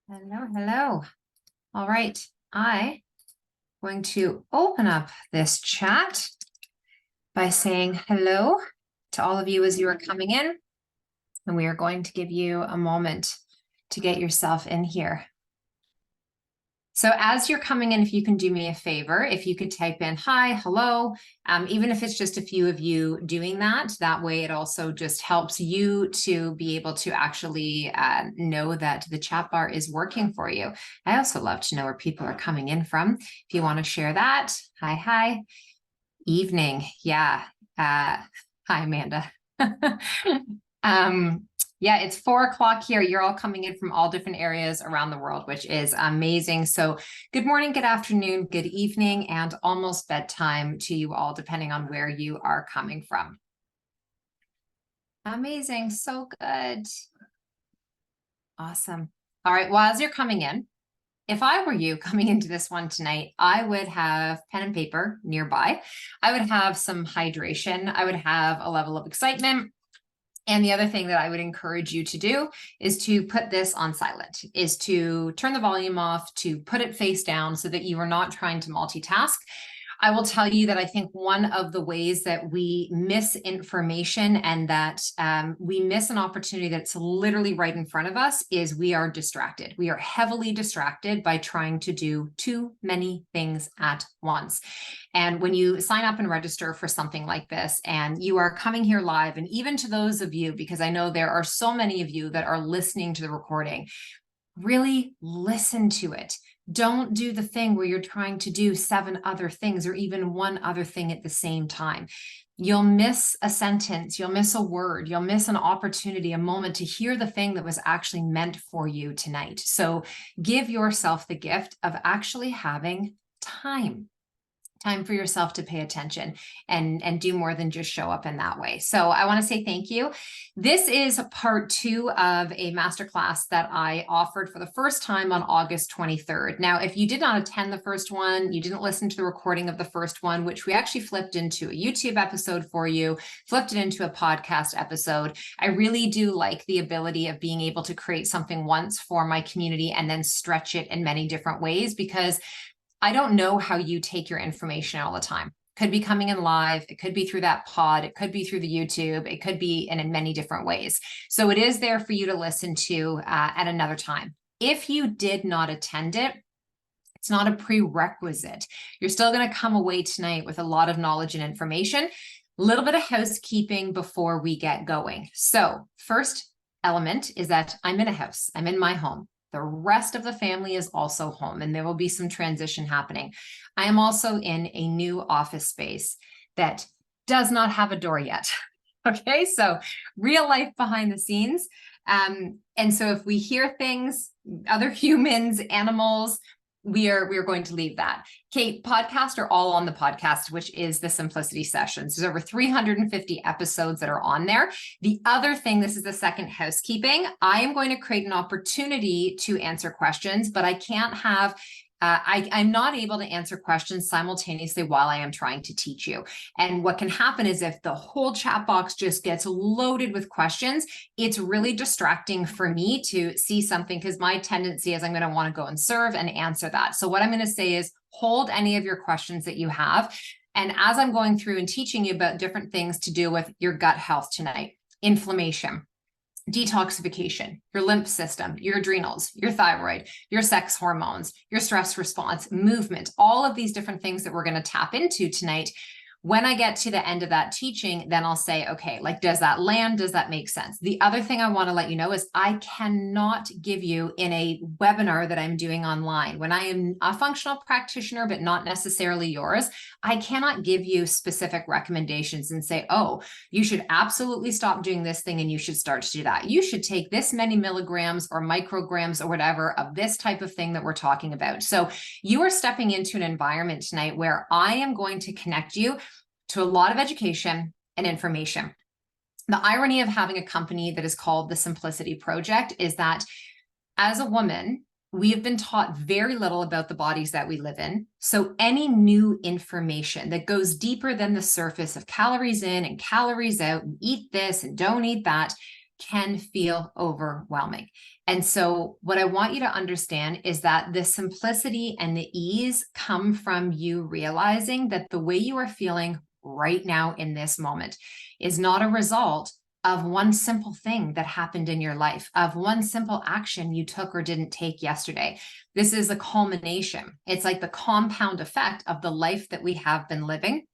Hello, hello. All right, I'm going to open up this chat by saying hello to all of you as you are coming in, and we are going to give you a moment to get yourself in here. So as you're coming in, if you can do me a favor, if you could type in hi, hello, even if it's just a few of you doing that, that way it also just helps you to be able to actually know that the chat bar is working for you. I also love to know where people are coming in from. If you want to share that, hi, evening, yeah. Hi, Amanda. Yeah, it's 4 o'clock here. You're all coming in from all different areas around the world, which is amazing. So good morning, good afternoon, good evening, and almost bedtime to you all, depending on where you are coming from. Amazing. So good. Awesome. All right. Well, as you're coming in, if I were you coming into this one tonight, I would have pen and paper nearby. I would have some hydration. I would have a level of excitement. And the other thing that I would encourage you to do is to put this on silent, is to turn the volume off, to put it face down so that you are not trying to multitask. I will tell you that I think one of the ways that we miss information and that we miss an opportunity that's literally right in front of us is we are distracted. We are heavily distracted by trying to do too many things at once. And when you sign up and register for something like this and you are coming here live, and even to those of you, because I know there are so many of you that are listening to the recording, really listen to it. Don't do the thing where you're trying to do 7 other things or even one other thing at the same time. You'll miss a sentence, you'll miss a word, you'll miss an opportunity, a moment to hear the thing that was actually meant for you tonight. So give yourself the gift of actually having time for yourself to pay attention and do more than just show up in that way. So I want to say thank you. This is part 2 of a masterclass that I offered for the first time on August 23rd. Now, if you did not attend the first one, you didn't listen to the recording of the first one, which we actually flipped into a YouTube episode for you, flipped it into a podcast episode. I really do like the ability of being able to create something once for my community and then stretch it in many different ways, because I don't know how you take your information all the time. Could be coming in live. It could be through that pod. It could be through the YouTube. It could be in many different ways. So it is there for you to listen to at another time. If you did not attend it, it's not a prerequisite. You're still going to come away tonight with a lot of knowledge and information. A little bit of housekeeping before we get going. So first element is that I'm in a house. I'm in my home. The rest of the family is also home, and there will be some transition happening. I am also in a new office space that does not have a door yet. Okay, so real life behind the scenes. And so if we hear things, other humans, animals, we are going to leave that. Kate, podcasts are all on the podcast, which is the Simplicity Sessions. There's over 350 episodes that are on there. The other thing, this is the second housekeeping, I am going to create an opportunity to answer questions, but I can't have I'm not able to answer questions simultaneously while I am trying to teach you. And what can happen is if the whole chat box just gets loaded with questions, it's really distracting for me to see something, because my tendency is I'm going to want to go and serve and answer that. So what I'm going to say is hold any of your questions that you have. And as I'm going through and teaching you about different things to do with your gut health tonight, inflammation, detoxification, your lymph system, your adrenals, your thyroid, your sex hormones, your stress response, movement, all of these different things that we're going to tap into tonight. When I get to the end of that teaching, then I'll say, okay, like, does that land? Does that make sense? The other thing I want to let you know is I cannot give you in a webinar that I'm doing online. When I am a functional practitioner, but not necessarily yours, I cannot give you specific recommendations and say, oh, you should absolutely stop doing this thing and you should start to do that. You should take this many milligrams or micrograms or whatever of this type of thing that we're talking about. So you are stepping into an environment tonight where I am going to connect you to a lot of education and information. The irony of having a company that is called the Simplicity Project is that as a woman, we have been taught very little about the bodies that we live in. So any new information that goes deeper than the surface of calories in and calories out, and eat this and don't eat that, can feel overwhelming. And so what I want you to understand is that the simplicity and the ease come from you realizing that the way you are feeling right now in this moment is not a result of one simple thing that happened in your life, of one simple action you took or didn't take yesterday. This is a culmination. It's like the compound effect of the life that we have been living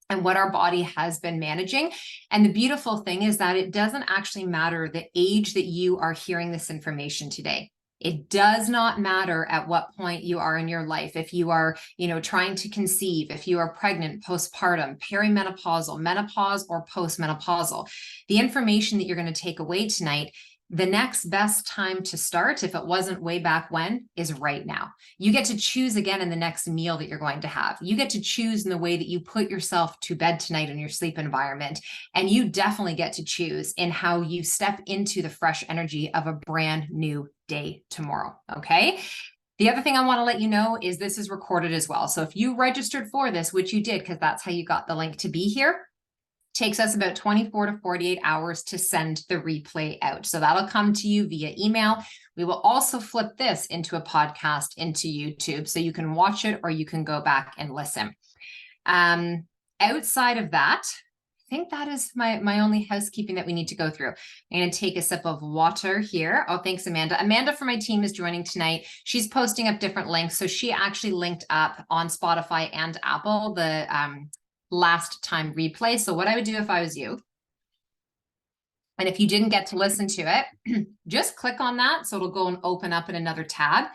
and what our body has been managing. And the beautiful thing is that it doesn't actually matter the age that you are hearing this information today. It does not matter at what point you are in your life. If you are, trying to conceive, if you are pregnant, postpartum, perimenopausal, menopause, or postmenopausal, the information that you're going to take away tonight, the next best time to start, if it wasn't way back when, is right now. You get to choose again in the next meal that you're going to have. You get to choose in the way that you put yourself to bed tonight in your sleep environment. And you definitely get to choose in how you step into the fresh energy of a brand new day tomorrow. Okay. The other thing I want to let you know is this is recorded as well. So if you registered for this, which you did, because that's how you got the link to be here, takes us about 24 to 48 hours to send the replay out. So that'll come to you via email. We will also flip this into a podcast into YouTube, so you can watch it or you can go back and listen. Outside of that, I think that is my only housekeeping that we need to go through. I'm going to take a sip of water here. Oh, thanks, Amanda. Amanda from my team is joining tonight. She's posting up different links. So she actually linked up on Spotify and Apple the last time replay. So what I would do if I was you, and if you didn't get to listen to it, just click on that. So it'll go and open up in another tab,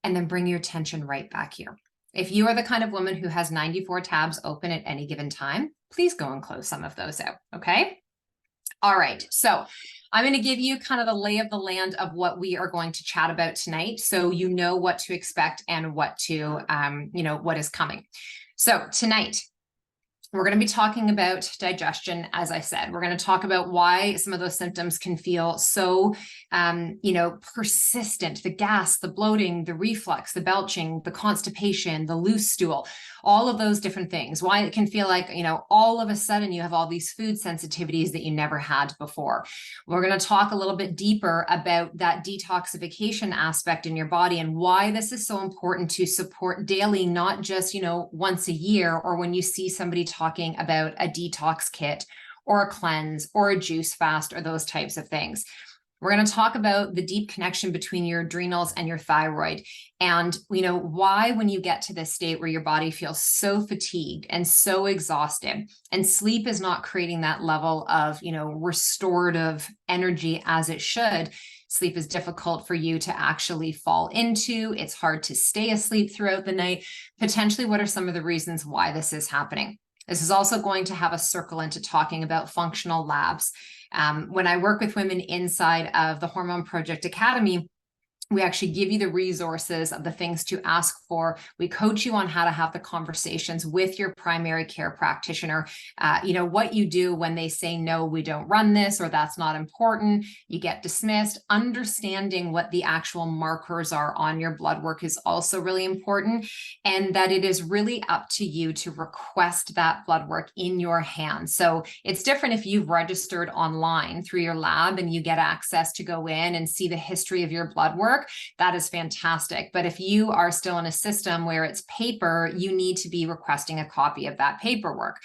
and then bring your attention right back here. If you are the kind of woman who has 94 tabs open at any given time, please go and close some of those out. Okay. All right. So I'm going to give you kind of the lay of the land of what we are going to chat about tonight, so you know what to expect and what to, what is coming. So tonight, we're going to be talking about digestion. As I said, we're going to talk about why some of those symptoms can feel so, persistent: the gas, the bloating, the reflux, the belching, the constipation, the loose stool, all of those different things. Why it can feel like, all of a sudden you have all these food sensitivities that you never had before. We're going to talk a little bit deeper about that detoxification aspect in your body and why this is so important to support daily, not just, once a year, or when you see somebody talking about a detox kit or a cleanse or a juice fast or those types of things. We're going to talk about the deep connection between your adrenals and your thyroid, and why when you get to this state where your body feels so fatigued and so exhausted, and sleep is not creating that level of restorative energy as it should. Sleep is difficult for you to actually fall into. It's hard to stay asleep throughout the night. Potentially, what are some of the reasons why this is happening? This is also going to have a circle into talking about functional labs. When I work with women inside of the Hormone Project Academy, we actually give you the resources of the things to ask for. We coach you on how to have the conversations with your primary care practitioner. What you do when they say, no, we don't run this, or that's not important, you get dismissed. Understanding what the actual markers are on your blood work is also really important, and that it is really up to you to request that blood work in your hands. So it's different if you've registered online through your lab and you get access to go in and see the history of your blood work. That is fantastic. But if you are still in a system where it's paper, you need to be requesting a copy of that paperwork.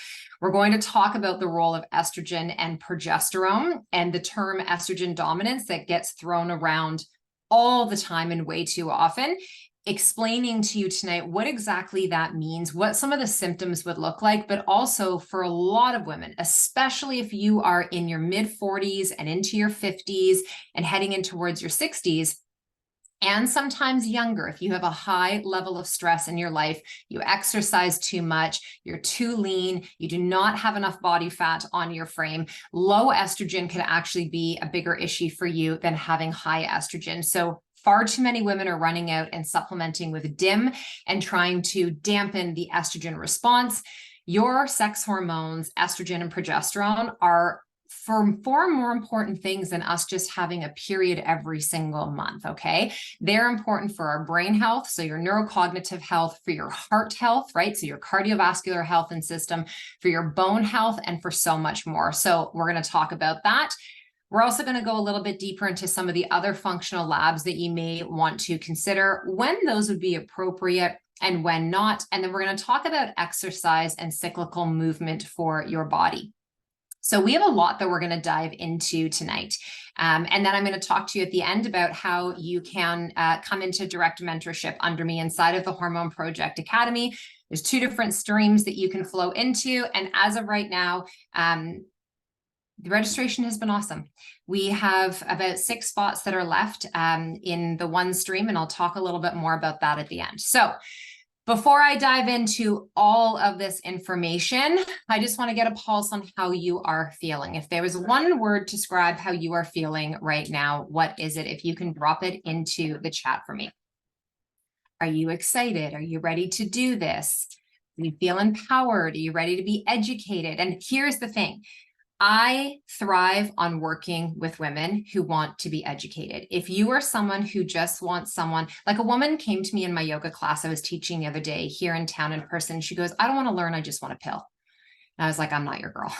We're going to talk about the role of estrogen and progesterone, and the term estrogen dominance that gets thrown around all the time and way too often. Explaining to you tonight what exactly that means, what some of the symptoms would look like, but also for a lot of women, especially if you are in your mid 40s and into your 50s and heading in towards your 60s, and sometimes younger, if you have a high level of stress in your life, you exercise too much, you're too lean, you do not have enough body fat on your frame, low estrogen could actually be a bigger issue for you than having high estrogen. So far too many women are running out and supplementing with DIM and trying to dampen the estrogen response. Your sex hormones, estrogen and progesterone, are for far more important things than us just having a period every single month, okay? They're important for our brain health, so your neurocognitive health, for your heart health, right? So your cardiovascular health and system, for your bone health, and for so much more. So we're going to talk about that. We're also going to go a little bit deeper into some of the other functional labs that you may want to consider, when those would be appropriate and when not. And then we're going to talk about exercise and cyclical movement for your body. So we have a lot that we're going to dive into tonight. And then I'm going to talk to you at the end about how you can come into direct mentorship under me inside of the Hormone Project Academy. There's 2 different streams that you can flow into. And as of right now, the registration has been awesome. We have about 6 spots that are left in the one stream, and I'll talk a little bit more about that at the end. So before I dive into all of this information, I just want to get a pulse on how you are feeling. If there was one word to describe how you are feeling right now, what is it? If you can drop it into the chat for me. Are you excited? Are you ready to do this? Do you feel empowered? Are you ready to be educated? And here's the thing. I thrive on working with women who want to be educated. If you are someone who just wants someone, like a woman came to me in my yoga class I was teaching the other day here in town in person. She goes, I don't want to learn. I just want a pill. And I was like, I'm not your girl.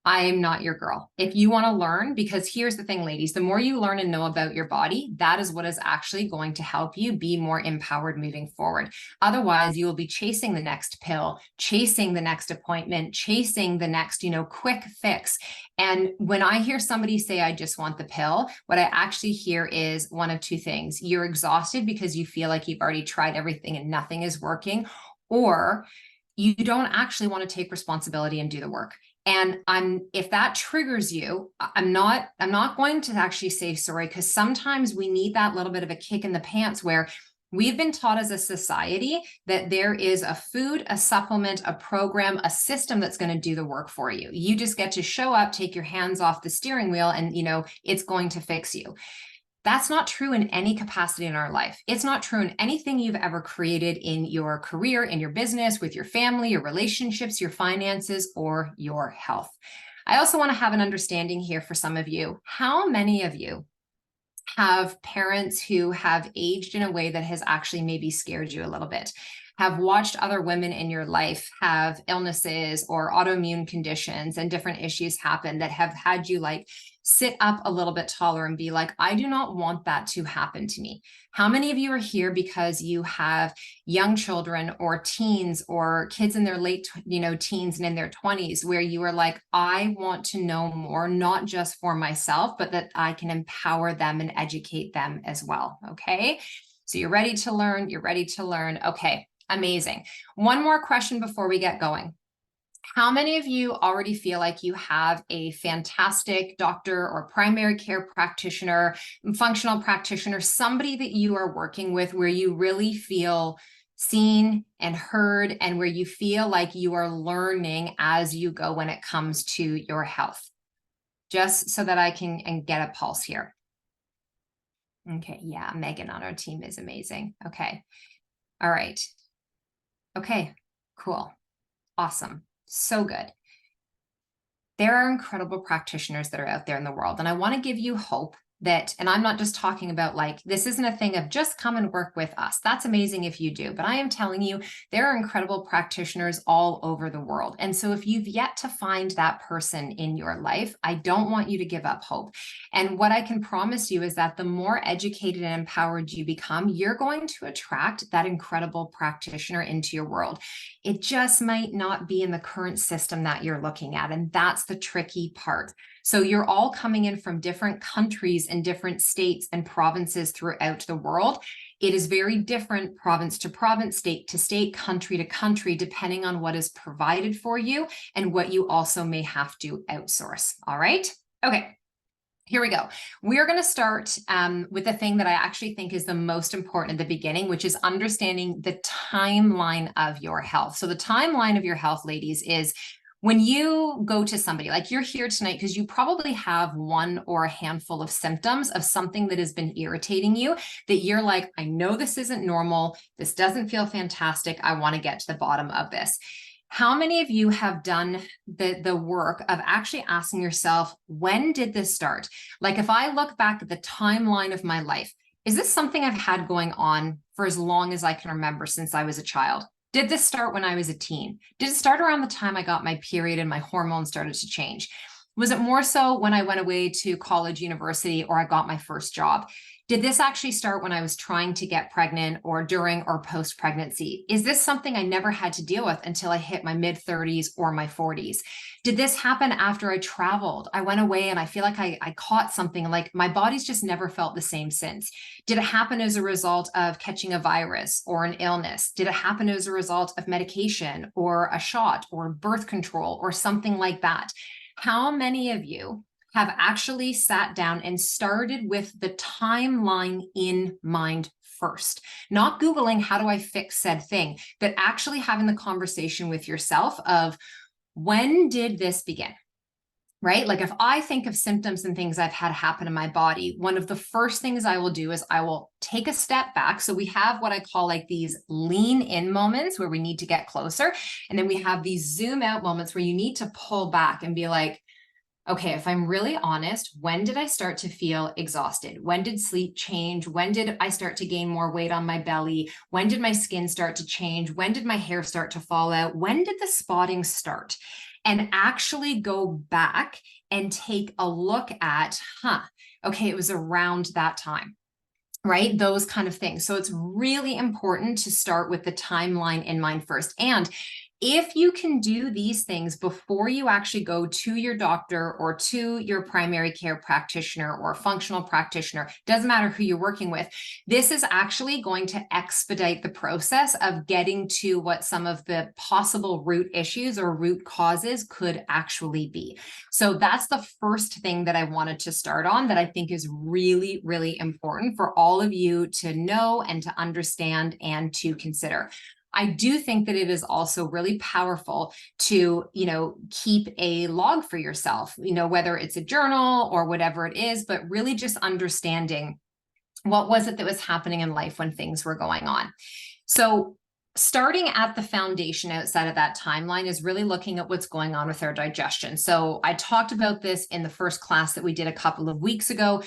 I'm not your girl. If you want to learn, because here's the thing, ladies, the more you learn and know about your body, that is what is actually going to help you be more empowered moving forward. Otherwise, you will be chasing the next pill, chasing the next appointment, chasing the next, quick fix. And when I hear somebody say, I just want the pill, what I actually hear is one of 2 things. You're exhausted because you feel like you've already tried everything and nothing is working, or you don't actually want to take responsibility and do the work. And if that triggers you, I'm not going to actually say sorry, because sometimes we need that little bit of a kick in the pants where we've been taught as a society that there is a food, a supplement, a program, a system that's going to do the work for you. You just get to show up, take your hands off the steering wheel, and it's going to fix you. That's not true in any capacity in our life. It's not true in anything you've ever created in your career, in your business, with your family, your relationships, your finances, or your health. I also want to have an understanding here for some of you. How many of you have parents who have aged in a way that has actually maybe scared you a little bit? Have watched other women in your life have illnesses or autoimmune conditions and different issues happen that have had you sit up a little bit taller and be like, I do not want that to happen to me. How many of you are here because you have young children or teens or kids in their late, teens and in their 20s, where you are like, I want to know more, not just for myself, but that I can empower them and educate them as well. Okay. So you're ready to learn. You're ready to learn. Okay. Amazing. One more question before we get going. How many of you already feel like you have a fantastic doctor or primary care practitioner, functional practitioner, somebody that you are working with where you really feel seen and heard, and where you feel like you are learning as you go when it comes to your health? Just so that I can get a pulse here. Okay, yeah, Megan on our team is amazing. Okay, all right. Okay, cool, awesome. So good. There are incredible practitioners that are out there in the world. And I want to give you hope that, and I'm not just talking about this isn't a thing of just come and work with us. That's amazing if you do, but I am telling you, there are incredible practitioners all over the world. And so if you've yet to find that person in your life, I don't want you to give up hope. And what I can promise you is that the more educated and empowered you become, you're going to attract that incredible practitioner into your world. It just might not be in the current system that you're looking at. And that's the tricky part. So you're all coming in from different countries and different states and provinces throughout the world. It is very different province to province, state to state, country to country, depending on what is provided for you and what you also may have to outsource. All right. Okay. Here we go. We're going to start with the thing that I actually think is the most important at the beginning, which is understanding the timeline of your health. So the timeline of your health, ladies, is when you go to somebody, like you're here tonight because you probably have one or a handful of symptoms of something that has been irritating you, that you're like, I know this isn't normal. This doesn't feel fantastic. I want to get to the bottom of this. How many of you have done the work of actually asking yourself, when did this start? Like if I look back at the timeline of my life, is this something I've had going on for as long as I can remember since I was a child? Did this start when I was a teen? Did it start around the time I got my period and my hormones started to change? Was it more so when I went away to college, university, or I got my first job? Did this actually start when I was trying to get pregnant or during or post pregnancy? Is this something I never had to deal with until I hit my mid 30s or my 40s? Did this happen after I traveled? I went away and I feel like I caught something, like my body's just never felt the same since. Did it happen as a result of catching a virus or an illness? Did it happen as a result of medication or a shot or birth control or something like that? How many of you have actually sat down and started with the timeline in mind first? Not Googling, how do I fix said thing, but actually having the conversation with yourself of, when did this begin? Right? Like if I think of symptoms and things I've had happen in my body, one of the first things I will do is I will take a step back. So we have what I call like these lean in moments where we need to get closer. And then we have these zoom out moments where you need to pull back and be like, okay, if I'm really honest, when did I start to feel exhausted? When did sleep change? When did I start to gain more weight on my belly? When did my skin start to change? When did my hair start to fall out? When did the spotting start? And actually go back and take a look at, okay, it was around that time, right? Those kind of things. So it's really important to start with the timeline in mind first. And if you can do these things before you actually go to your doctor or to your primary care practitioner or functional practitioner, doesn't matter who you're working with, this is actually going to expedite the process of getting to what some of the possible root issues or root causes could actually be. So that's the first thing that I wanted to start on that I think is really, really important for all of you to know and to understand and to consider. I do think that it is also really powerful to, keep a log for yourself, whether it's a journal or whatever it is, but really just understanding what was it that was happening in life when things were going on. So starting at the foundation outside of that timeline is really looking at what's going on with our digestion. So I talked about this in the first class that we did a couple of weeks ago,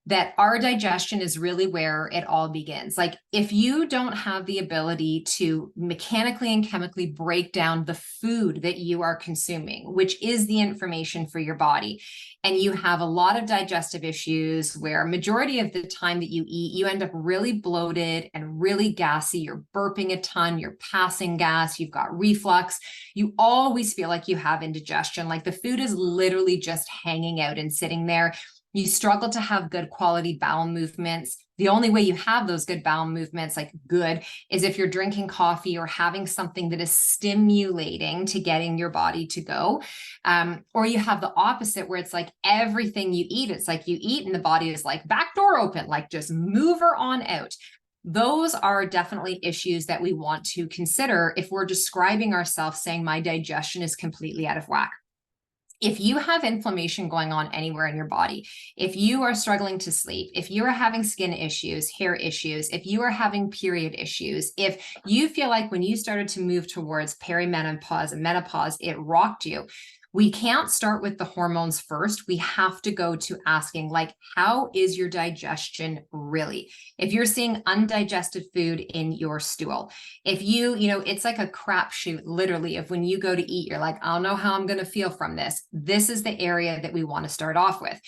that our digestion is really where it all begins. Like if you don't have the ability to mechanically and chemically break down the food that you are consuming, which is the information for your body, and you have a lot of digestive issues where majority of the time that you eat, you end up really bloated and really gassy, you're burping a ton, you're passing gas, you've got reflux, you always feel like you have indigestion, like the food is literally just hanging out and sitting there. You struggle to have good quality bowel movements. The only way you have those good bowel movements, like good, is if you're drinking coffee or having something that is stimulating to getting your body to go. Or you have the opposite where it's like everything you eat, it's like you eat and the body is like back door open, like just move her on out. Those are definitely issues that we want to consider if we're describing ourselves saying my digestion is completely out of whack. If you have inflammation going on anywhere in your body, if you are struggling to sleep, if you are having skin issues, hair issues, if you are having period issues, if you feel like when you started to move towards perimenopause and menopause, it rocked you, we can't start with the hormones first. We have to go to asking, like, how is your digestion really? If you're seeing undigested food in your stool, if it's like a crapshoot, literally, if when you go to eat, you're like, I don't know how I'm going to feel from this. This is the area that we want to start off with.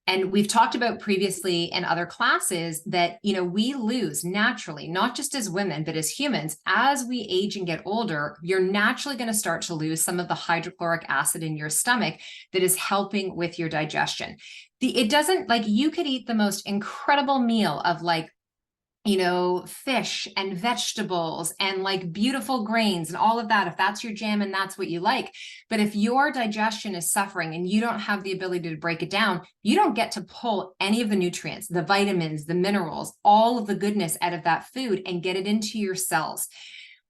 And we've talked about previously in other classes that, we lose naturally, not just as women, but as humans, as we age and get older, you're naturally going to start to lose some of the hydrochloric acid in your stomach that is helping with your digestion. It doesn't, like, you could eat the most incredible meal of like, fish and vegetables and like beautiful grains and all of that, if that's your jam and that's what you like. But if your digestion is suffering and you don't have the ability to break it down, you don't get to pull any of the nutrients, the vitamins, the minerals, all of the goodness out of that food and get it into your cells.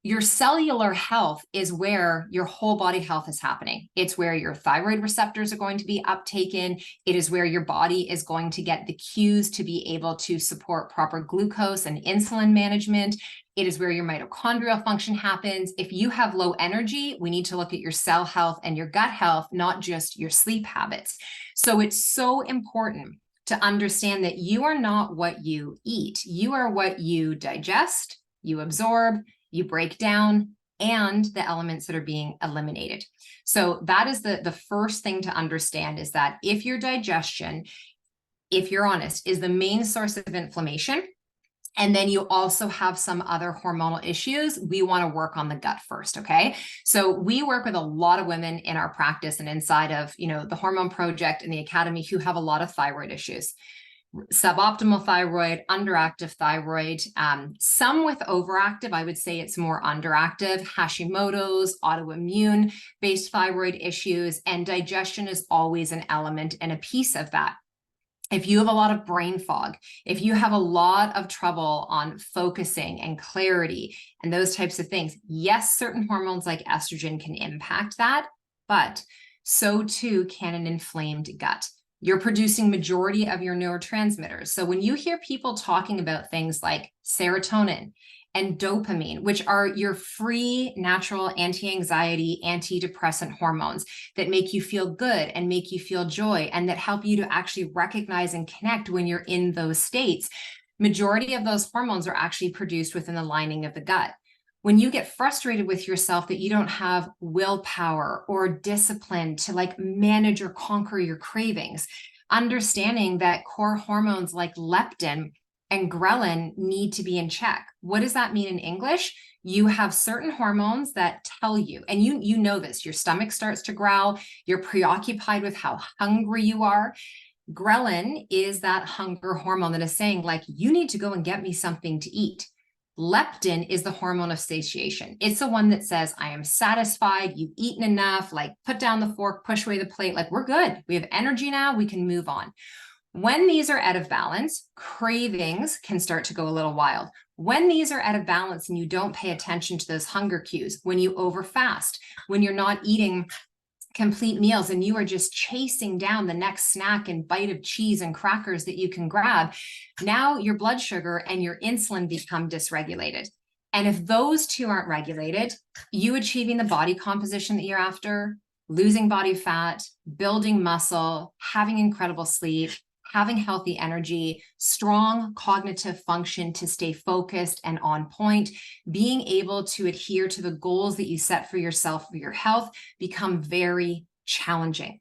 Your cellular health is where your whole body health is happening. It's where your thyroid receptors are going to be uptaken. It is where your body is going to get the cues to be able to support proper glucose and insulin management. It is where your mitochondrial function happens. If you have low energy, we need to look at your cell health and your gut health, not just your sleep habits. So it's so important to understand that you are not what you eat. You are what you digest, you absorb, you break down, and the elements that are being eliminated. So that is the first thing to understand, is that if your digestion, if you're honest, is the main source of inflammation, and then you also have some other hormonal issues, we want to work on the gut first, okay? So we work with a lot of women in our practice and inside of, the Hormone Project and the Academy who have a lot of thyroid issues. Suboptimal thyroid, underactive thyroid, some with overactive. I would say it's more underactive, Hashimoto's, autoimmune based thyroid issues, and digestion is always an element and a piece of that. If you have a lot of brain fog, if you have a lot of trouble on focusing and clarity and those types of things, yes, certain hormones like estrogen can impact that, but so too can an inflamed gut. You're producing majority of your neurotransmitters. So when you hear people talking about things like serotonin and dopamine, which are your free, natural anti-anxiety, antidepressant hormones that make you feel good and make you feel joy and that help you to actually recognize and connect when you're in those states, majority of those hormones are actually produced within the lining of the gut. When you get frustrated with yourself that you don't have willpower or discipline to manage or conquer your cravings, understanding that core hormones like leptin and ghrelin need to be in check. What does that mean in English? You have certain hormones that tell you, and you know this, your stomach starts to growl, you're preoccupied with how hungry you are. Ghrelin is that hunger hormone that is saying, you need to go and get me something to eat. Leptin is the hormone of satiation. It's the one that says, I am satisfied, you've eaten enough, put down the fork, push away the plate, we're good. We have energy now, we can move on. When these are out of balance, cravings can start to go a little wild. When these are out of balance and you don't pay attention to those hunger cues, when you overfast, when you're not eating complete meals and you are just chasing down the next snack and bite of cheese and crackers that you can grab, now your blood sugar and your insulin become dysregulated. And if those two aren't regulated, you achieving the body composition that you're after, losing body fat, building muscle, having incredible sleep, having healthy energy, strong cognitive function to stay focused and on point, being able to adhere to the goals that you set for yourself for your health become very challenging.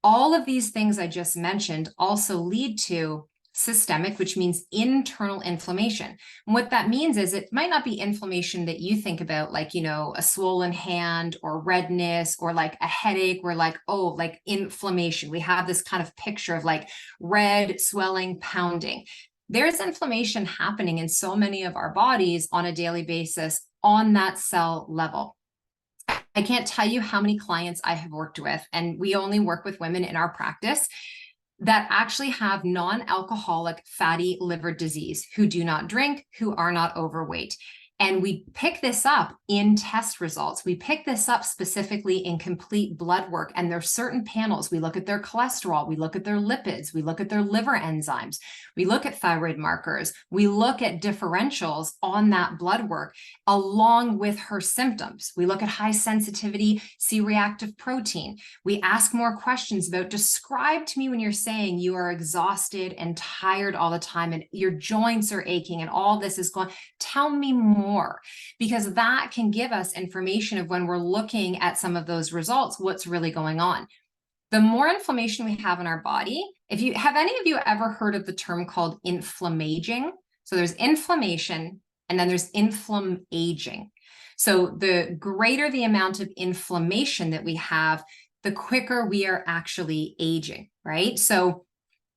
All of these things I just mentioned also lead to systemic, which means internal inflammation. And what that means is it might not be inflammation that you think about, a swollen hand or redness or a headache, where inflammation. We have this kind of picture of red, swelling, pounding. There's inflammation happening in so many of our bodies on a daily basis on that cell level. I can't tell you how many clients I have worked with, and we only work with women in our practice, that actually have non-alcoholic fatty liver disease, who do not drink, who are not overweight. And we pick this up in test results. We pick this up specifically in complete blood work. And there's certain panels. We look at their cholesterol. We look at their lipids. We look at their liver enzymes. We look at thyroid markers. We look at differentials on that blood work along with her symptoms. We look at high sensitivity C-reactive protein. We ask more questions about, describe to me when you're saying you are exhausted and tired all the time and your joints are aching and all this is going, tell me more. Because that can give us information of when we're looking at some of those results, what's really going on. The more inflammation we have in our body, if you have any of you ever heard of the term called inflammaging? So there's inflammation and then there's inflammaging. So the greater the amount of inflammation that we have, the quicker we are actually aging, right? So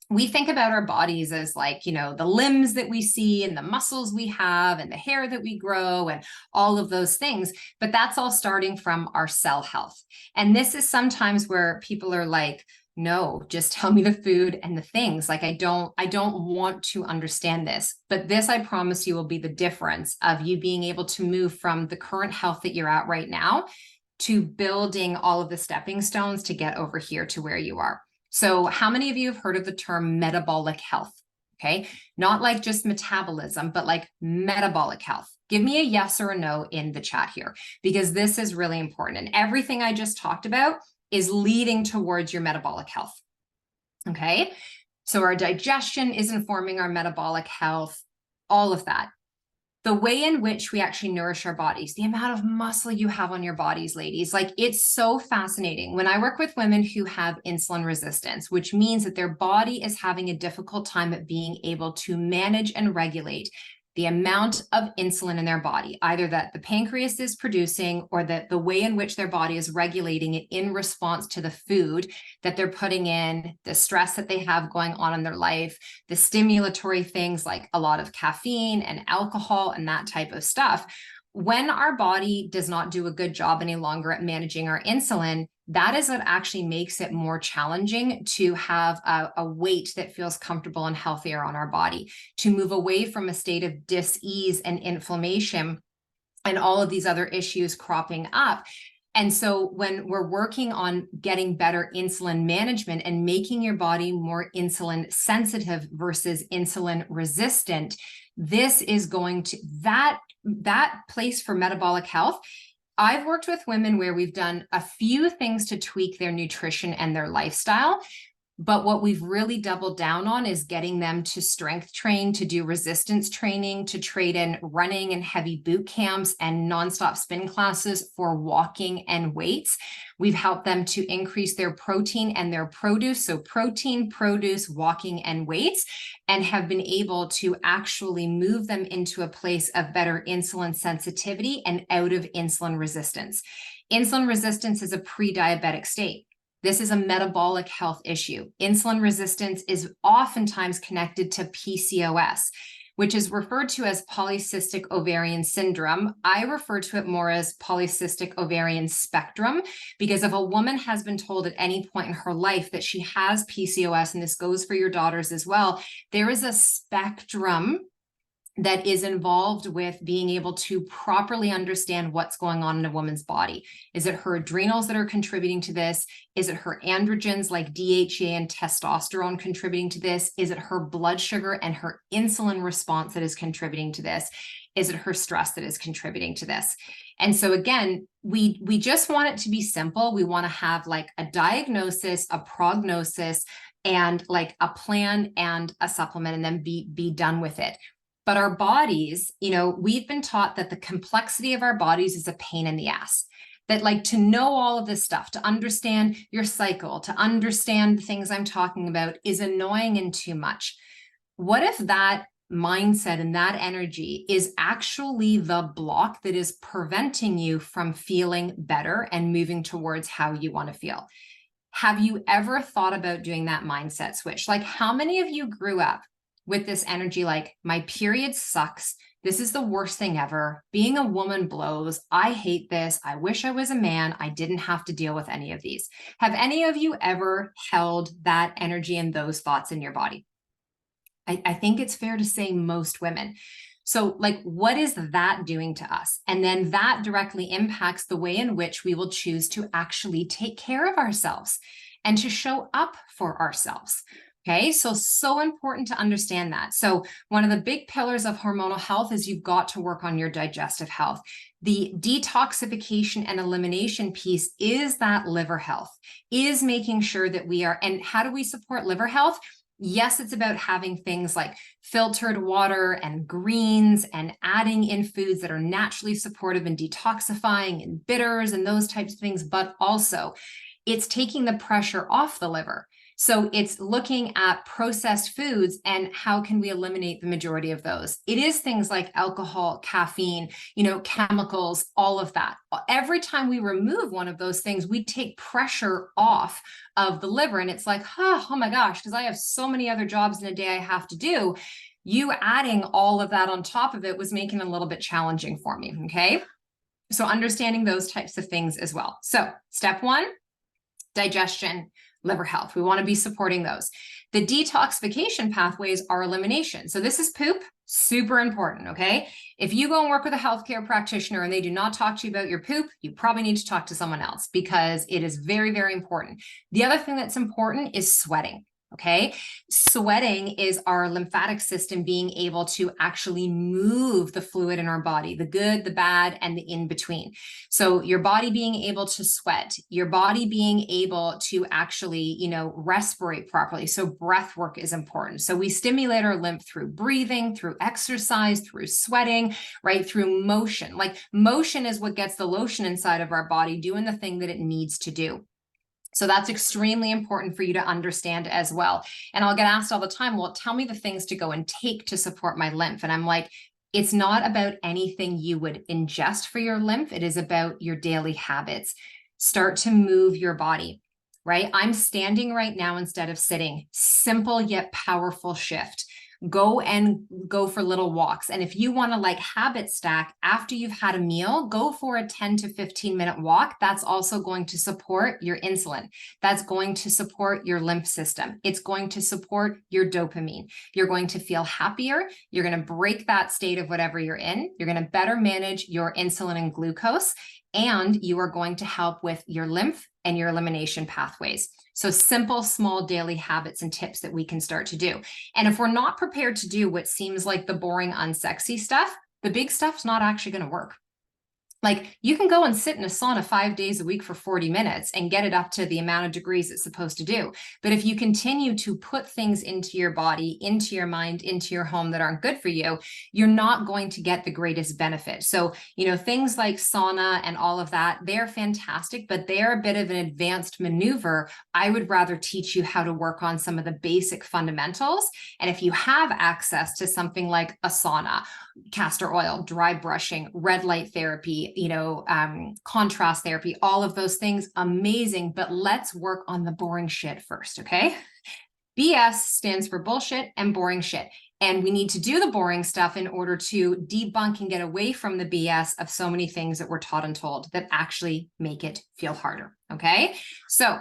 we think about our bodies as the limbs that we see and the muscles we have and the hair that we grow and all of those things, but that's all starting from our cell health. And this is sometimes where people are like, no, just tell me the food and the things. I don't want to understand this, but this, I promise you, will be the difference of you being able to move from the current health that you're at right now to building all of the stepping stones to get over here to where you are. So how many of you have heard of the term metabolic health? Okay, not just metabolism, but metabolic health. Give me a yes or a no in the chat here, because this is really important. And everything I just talked about is leading towards your metabolic health. Okay, so our digestion is informing our metabolic health, all of that. The way in which we actually nourish our bodies, the amount of muscle you have on your bodies, ladies, like it's so fascinating. When I work with women who have insulin resistance, which means that their body is having a difficult time at being able to manage and regulate the amount of insulin in their body, either that the pancreas is producing or that the way in which their body is regulating it in response to the food that they're putting in, the stress that they have going on in their life, the stimulatory things like a lot of caffeine and alcohol and that type of stuff. When our body does not do a good job any longer at managing our insulin, that is what actually makes it more challenging to have a weight that feels comfortable and healthier on our body, to move away from a state of dis-ease and inflammation and all of these other issues cropping up. And so when we're working on getting better insulin management and making your body more insulin sensitive versus insulin resistant, this is going to, that place for metabolic health. I've worked with women where we've done a few things to tweak their nutrition and their lifestyle. But what we've really doubled down on is getting them to strength train, to do resistance training, to trade in running and heavy boot camps and nonstop spin classes for walking and weights. We've helped them to increase their protein and their produce. So protein, produce, walking, and weights, and have been able to actually move them into a place of better insulin sensitivity and out of insulin resistance. Insulin resistance is a pre-diabetic state. This is a metabolic health issue. Insulin resistance is oftentimes connected to PCOS, which is referred to as polycystic ovarian syndrome. I refer to it more as polycystic ovarian spectrum, because if a woman has been told at any point in her life that she has PCOS, and this goes for your daughters as well, there is a spectrum that is involved with being able to properly understand what's going on in a woman's body. Is it her adrenals that are contributing to this? Is it her androgens like DHEA and testosterone contributing to this? Is it her blood sugar and her insulin response that is contributing to this? Is it her stress that is contributing to this? And so again, we just want it to be simple. We want to have like a diagnosis, a prognosis, and like a plan and a supplement, and then be done with it. But our bodies, you know, we've been taught that the complexity of our bodies is a pain in the ass. That like to know all of this stuff, to understand your cycle, to understand the things I'm talking about is annoying and too much. What if that mindset and that energy is actually the block that is preventing you from feeling better and moving towards how you want to feel? Have you ever thought about doing that mindset switch? Like, how many of you grew up with this energy like, my period sucks, this is the worst thing ever, being a woman blows, I hate this, I wish I was a man, I didn't have to deal with any of these? Have any of you ever held that energy and those thoughts in your body? I think it's fair to say most women. So like, what is that doing to us? And then that directly impacts the way in which we will choose to actually take care of ourselves and to show up for ourselves. Okay, so important to understand that. So one of the big pillars of hormonal health is you've got to work on your digestive health. The detoxification and elimination piece is that liver health, is making sure that we are, and how do we support liver health? Yes, it's about having things like filtered water and greens and adding in foods that are naturally supportive and detoxifying and bitters and those types of things, but also it's taking the pressure off the liver. So it's looking at processed foods and how can we eliminate the majority of those. It is things like alcohol, caffeine, you know, chemicals, all of that. Every time we remove one of those things, we take pressure off of the liver. And it's like, oh my gosh, because I have so many other jobs in a day I have to do. You adding all of that on top of it was making it a little bit challenging for me, okay? So understanding those types of things as well. So step one, digestion, liver health. We want to be supporting those. The detoxification pathways are elimination. So this is poop, super important, okay? If you go and work with a healthcare practitioner and they do not talk to you about your poop, you probably need to talk to someone else because it is very, very important. The other thing that's important is sweating. Okay. Sweating is our lymphatic system being able to actually move the fluid in our body, the good, the bad, and the in between. So your body being able to sweat, your body being able to actually, respirate properly. So breath work is important. So we stimulate our lymph through breathing, through exercise, through sweating, right? Through motion. Like motion is what gets the lotion inside of our body doing the thing that it needs to do. So that's extremely important for you to understand as well. And I'll get asked all the time, well, tell me the things to go and take to support my lymph. And I'm like, it's not about anything you would ingest for your lymph. It is about your daily habits. Start to move your body, right? I'm standing right now instead of sitting. Simple yet powerful shift. Go for little walks. And if you want to like habit stack after you've had a meal, go for a 10 to 15 minute walk. That's also going to support your insulin. That's going to support your lymph system. It's going to support your dopamine. You're going to feel happier. You're going to break that state of whatever you're in. You're going to better manage your insulin and glucose, and you are going to help with your lymph and your elimination pathways. So simple, small daily habits and tips that we can start to do. And if we're not prepared to do what seems like the boring, unsexy stuff, the big stuff's not actually going to work. Like you can go and sit in a sauna 5 days a week for 40 minutes and get it up to the amount of degrees it's supposed to do. But if you continue to put things into your body, into your mind, into your home that aren't good for you, you're not going to get the greatest benefit. So, things like sauna and all of that, they're fantastic, but they're a bit of an advanced maneuver. I would rather teach you how to work on some of the basic fundamentals. And if you have access to something like a sauna, castor oil, dry brushing, red light therapy, contrast therapy, all of those things, amazing. But let's work on the boring shit first, okay? BS stands for bullshit and boring shit. And we need to do the boring stuff in order to debunk and get away from the BS of so many things that we're taught and told that actually make it feel harder, okay? So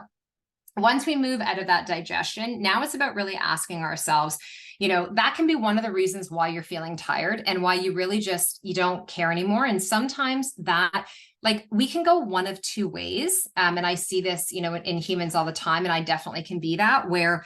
once we move out of that digestion, now it's about really asking ourselves, that can be one of the reasons why you're feeling tired and why you really you don't care anymore. And sometimes that, like, we can go one of two ways. And I see this, in humans all the time. And I definitely can be that, where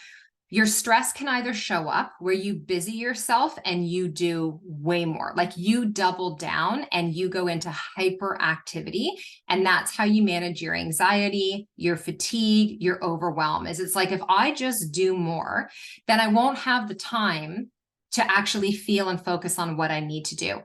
your stress can either show up where you busy yourself and you do way more, like you double down and you go into hyperactivity. And that's how you manage your anxiety, your fatigue, your overwhelm. It's like, if I just do more, then I won't have the time to actually feel and focus on what I need to do.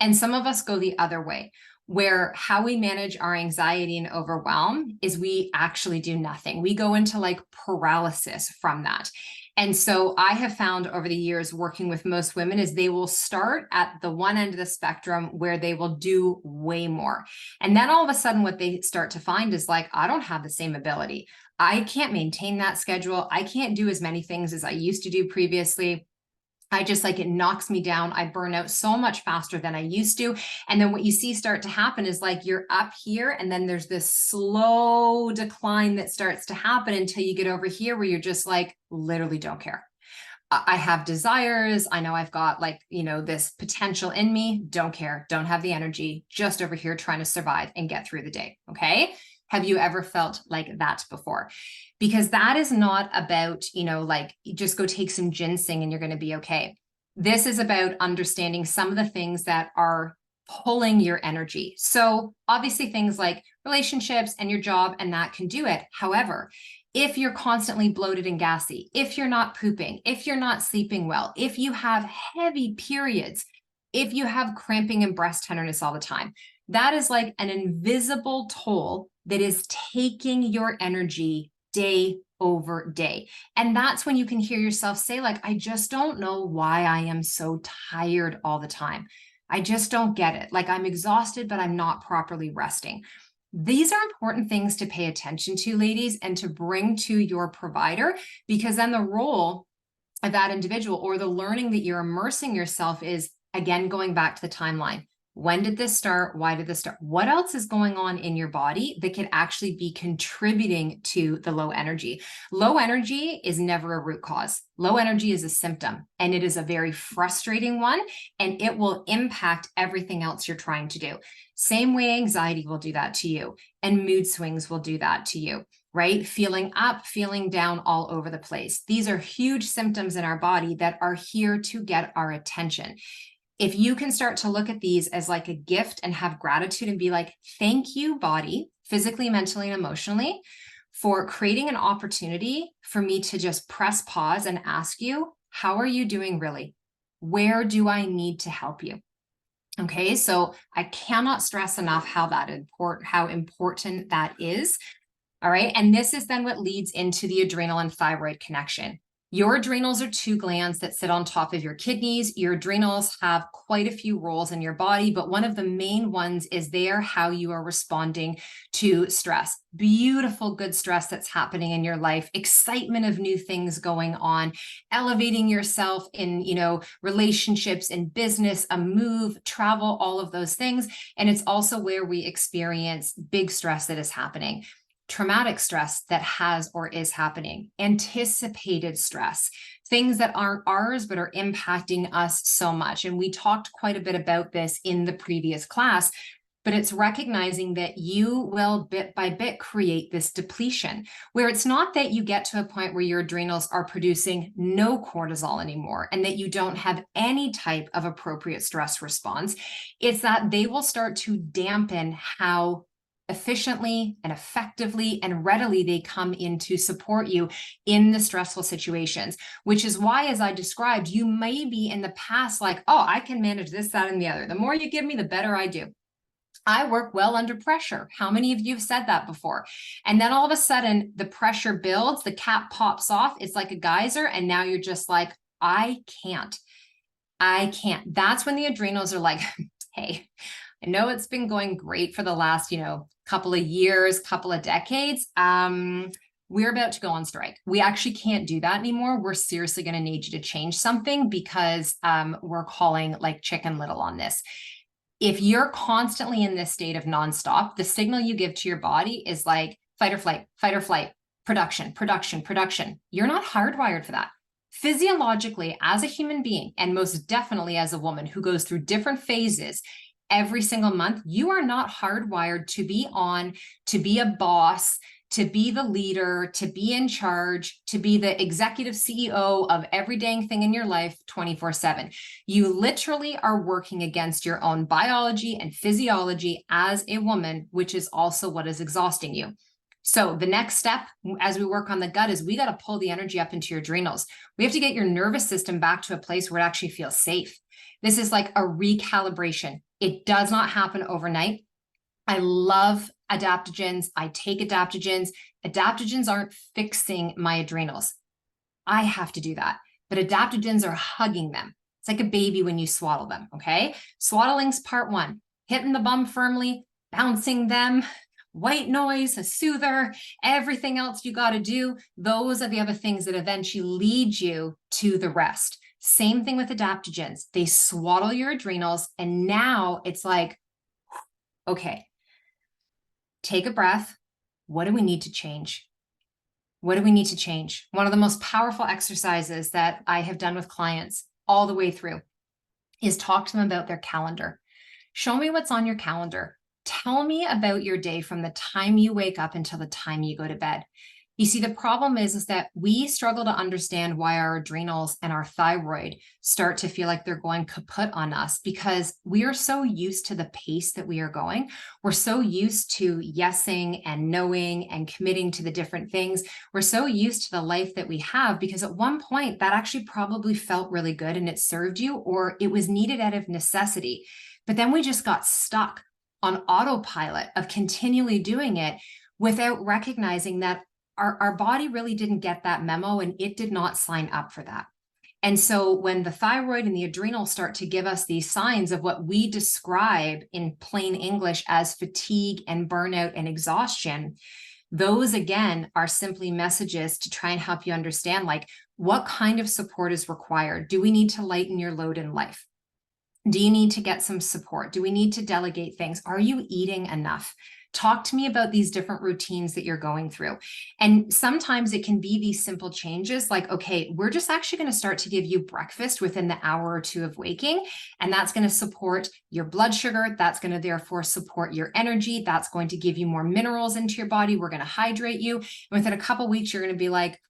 And some of us go the other way, where how we manage our anxiety and overwhelm is we actually do nothing. We go into like paralysis from that. And so I have found over the years working with most women is they will start at the one end of the spectrum where they will do way more. And then all of a sudden what they start to find is like, I don't have the same ability. I can't maintain that schedule. I can't do as many things as I used to do previously. I just it knocks me down. I burn out so much faster than I used to. And then what you see start to happen is like you're up here and then there's this slow decline that starts to happen until you get over here where you're just like, literally don't care. I have desires. I know I've got this potential in me. Don't care. Don't have the energy. Just over here trying to survive and get through the day. Okay. Have you ever felt like that before? Because that is not about, you just go take some ginseng and you're going to be okay. This is about understanding some of the things that are pulling your energy. So obviously things like relationships and your job and that can do it. However, if you're constantly bloated and gassy, if you're not pooping, if you're not sleeping well, if you have heavy periods, if you have cramping and breast tenderness all the time, that is like an invisible toll that is taking your energy day over day. And that's when you can hear yourself say, I just don't know why I am so tired all the time. I just don't get it. I'm exhausted, but I'm not properly resting. These are important things to pay attention to, ladies, and to bring to your provider, because then the role of that individual or the learning that you're immersing yourself is, again, going back to the timeline. When did this start? Why did this start? What else is going on in your body that could actually be contributing to the low energy? Low energy is never a root cause. Low energy is a symptom, and it is a very frustrating one, and it will impact everything else you're trying to do. Same way anxiety will do that to you, and mood swings will do that to you. right? Feeling up, feeling down, all over the place. These are huge symptoms in our body that are here to get our attention. If you can start to look at these as like a gift and have gratitude and be like, thank you, body, physically, mentally, and emotionally, for creating an opportunity for me to just press pause and ask you, how are you doing really? Where do I need to help you? Okay, so I cannot stress enough how important that is. All right, and this is then what leads into the adrenal and thyroid connection. Your adrenals are two glands that sit on top of your kidneys. Your adrenals have quite a few roles in your body, but one of the main ones is they are how you are responding to stress. Beautiful, good stress that's happening in your life, excitement of new things going on, elevating yourself in, relationships, in business, a move, travel, all of those things. And it's also where we experience big stress that is happening. Traumatic stress that has or is happening, anticipated stress, things that aren't ours but are impacting us so much. And we talked quite a bit about this in the previous class, but it's recognizing that you will bit by bit create this depletion where it's not that you get to a point where your adrenals are producing no cortisol anymore and that you don't have any type of appropriate stress response. It's that they will start to dampen how efficiently and effectively and readily they come in to support you in the stressful situations, which is why, as I described, you may be in the past like, oh, I can manage this, that, and the other. The more you give me, the better I do. I work well under pressure. How many of you have said that before? And then all of a sudden the pressure builds, the cap pops off. It's like a geyser. And now you're just like, I can't. That's when the adrenals are like, hey, I know it's been going great for the last, couple of years, couple of decades. We're about to go on strike. We actually can't do that anymore. We're seriously going to need you to change something because we're calling like Chicken Little on this. If you're constantly in this state of nonstop, the signal you give to your body is like fight or flight, production. You're not hardwired for that. Physiologically, as a human being, and most definitely as a woman who goes through different phases every single month, you are not hardwired to be on, to be a boss, to be the leader, to be in charge, to be the executive CEO of every dang thing in your life 24/7. You literally are working against your own biology and physiology as a woman, which is also what is exhausting you. So the next step as we work on the gut is we got to pull the energy up into your adrenals. We have to get your nervous system back to a place where it actually feels safe. This is like a recalibration. It does not happen overnight. I love adaptogens. I take adaptogens. Adaptogens aren't fixing my adrenals. I have to do that. But adaptogens are hugging them. It's like a baby when you swaddle them, okay? Swaddling's part one. Hitting the bum firmly, bouncing them, white noise, a soother, everything else you got to do. Those are the other things that eventually lead you to the rest. Same thing with adaptogens. They swaddle your adrenals. And now it's like, okay, take a breath. What do we need to change? What do we need to change? One of the most powerful exercises that I have done with clients all the way through is talk to them about their calendar. Show me what's on your calendar. Tell me about your day from the time you wake up until the time you go to bed. You see, the problem is that we struggle to understand why our adrenals and our thyroid start to feel like they're going kaput on us because we are so used to the pace that we are going. We're so used to yesing and knowing and committing to the different things. We're so used to the life that we have because at one point that actually probably felt really good and it served you or it was needed out of necessity. But then we just got stuck on autopilot of continually doing it without recognizing that our body really didn't get that memo and it did not sign up for that. And so when the thyroid and the adrenal start to give us these signs of what we describe in plain English as fatigue and burnout and exhaustion, those again are simply messages to try and help you understand like what kind of support is required. Do we need to lighten your load in life? Do you need to get some support? Do we need to delegate things? Are you eating enough? Talk to me about these different routines that you're going through. And sometimes it can be these simple changes like, okay, we're just actually going to start to give you breakfast within the hour or two of waking. And that's going to support your blood sugar. That's going to therefore support your energy. That's going to give you more minerals into your body. We're going to hydrate you. And within a couple of weeks, you're going to be like,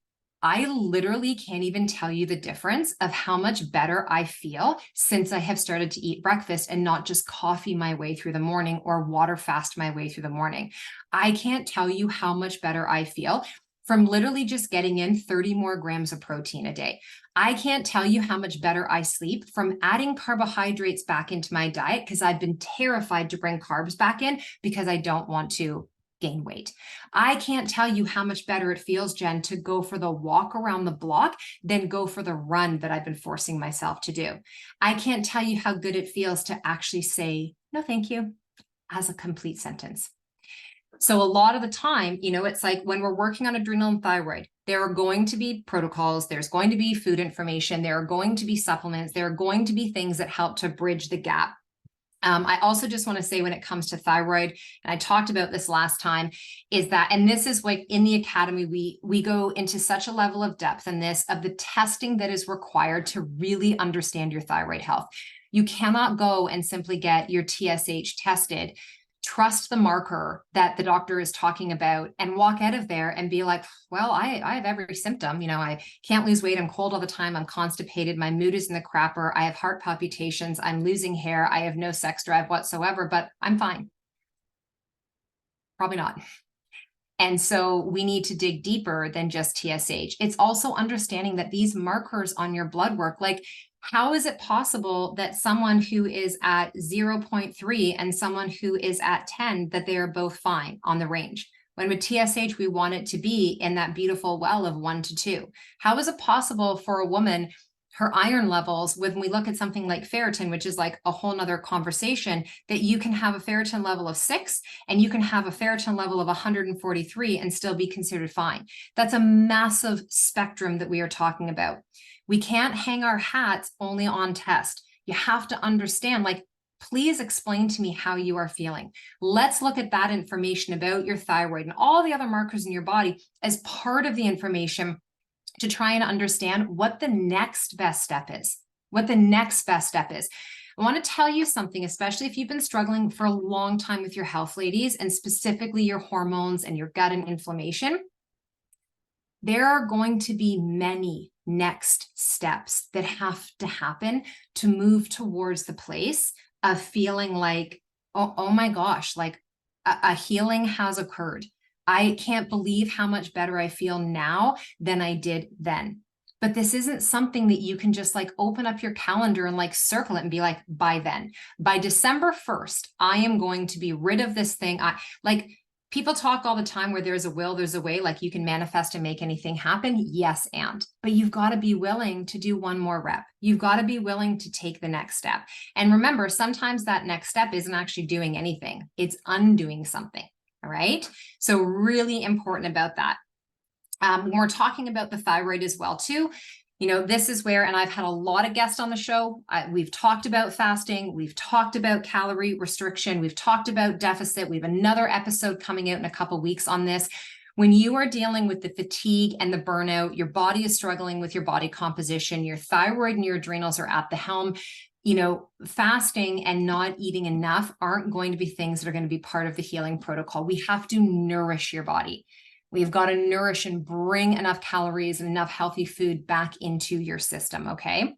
I literally can't even tell you the difference of how much better I feel since I have started to eat breakfast and not just coffee my way through the morning or water fast my way through the morning. I can't tell you how much better I feel from literally just getting in 30 more grams of protein a day. I can't tell you how much better I sleep from adding carbohydrates back into my diet because I've been terrified to bring carbs back in because I don't want to gain weight. I can't tell you how much better it feels, Jen, to go for the walk around the block than go for the run that I've been forcing myself to do. I can't tell you how good it feels to actually say, no, thank you, as a complete sentence. So a lot of the time, it's like when we're working on adrenal and thyroid, there are going to be protocols, there's going to be food information, there are going to be supplements, there are going to be things that help to bridge the gap. I also just want to say when it comes to thyroid, and I talked about this last time, is that, and this is like in the academy, we go into such a level of depth in this of the testing that is required to really understand your thyroid health. You cannot go and simply get your TSH tested, trust the marker that the doctor is talking about and walk out of there and be like, well, I have every symptom. I can't lose weight. I'm cold all the time. I'm constipated. My mood is in the crapper. I have heart palpitations. I'm losing hair. I have no sex drive whatsoever, but I'm fine. Probably not. And so we need to dig deeper than just TSH. It's also understanding that these markers on your blood work, like how is it possible that someone who is at 0.3 and someone who is at 10, that they are both fine on the range? When with TSH, we want it to be in that beautiful well of 1 to 2. How is it possible for a woman, her iron levels, when we look at something like ferritin, which is like a whole nother conversation, that you can have a ferritin level of 6 and you can have a ferritin level of 143 and still be considered fine? That's a massive spectrum that we are talking about. We can't hang our hats only on test. You have to understand, like, please explain to me how you are feeling. Let's look at that information about your thyroid and all the other markers in your body as part of the information to try and understand what the next best step is. I want to tell you something, especially if you've been struggling for a long time with your health, ladies, and specifically your hormones and your gut and inflammation. There are going to be many next steps that have to happen to move towards the place of feeling like, oh my gosh, like a healing has occurred. I can't believe how much better I feel now than I did then. But this isn't something that you can just like open up your calendar and like circle it and be like, by then, by December 1st, I am going to be rid of this thing. People talk all the time where there's a will, there's a way, like you can manifest and make anything happen. Yes, but you've got to be willing to do one more rep. You've got to be willing to take the next step. And remember, sometimes that next step isn't actually doing anything. It's undoing something. All right. So really important about that. When we're talking about the thyroid as well, too, this is where, and I've had a lot of guests on the show. We've talked about fasting. We've talked about calorie restriction. We've talked about deficit. We have another episode coming out in a couple of weeks on this. When you are dealing with the fatigue and the burnout, your body is struggling with your body composition, your thyroid and your adrenals are at the helm. Fasting and not eating enough aren't going to be things that are going to be part of the healing protocol. We have to nourish your body. We've got to nourish and bring enough calories and enough healthy food back into your system, okay?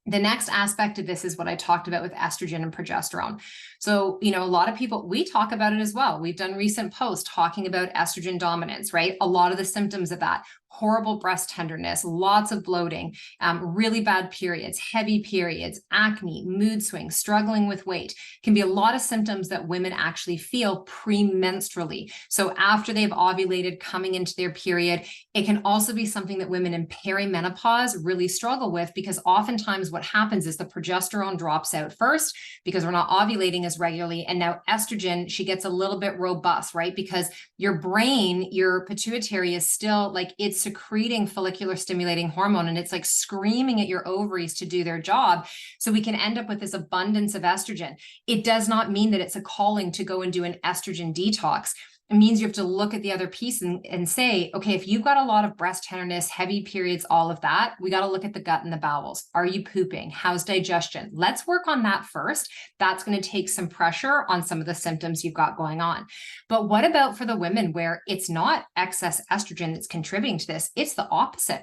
The next aspect of this is what I talked about with estrogen and progesterone. So, a lot of people, we talk about it as well. We've done recent posts talking about estrogen dominance, right? A lot of the symptoms of that, horrible breast tenderness, lots of bloating, really bad periods, heavy periods, acne, mood swings, struggling with weight, can be a lot of symptoms that women actually feel premenstrually. So after they've ovulated, coming into their period, it can also be something that women in perimenopause really struggle with, because oftentimes what happens is the progesterone drops out first because we're not ovulating as regularly. And now estrogen, she gets a little bit robust, right? Because your brain, your pituitary is still like, it's secreting follicular stimulating hormone, and it's like screaming at your ovaries to do their job. So we can end up with this abundance of estrogen. It does not mean that it's a calling to go and do an estrogen detox. It means you have to look at the other piece and say, okay, if you've got a lot of breast tenderness, heavy periods, all of that, we got to look at the gut and the bowels. Are you pooping? How's digestion? Let's work on that first. That's going to take some pressure on some of the symptoms you've got going on. But what about for the women where it's not excess estrogen that's contributing to this? It's the opposite.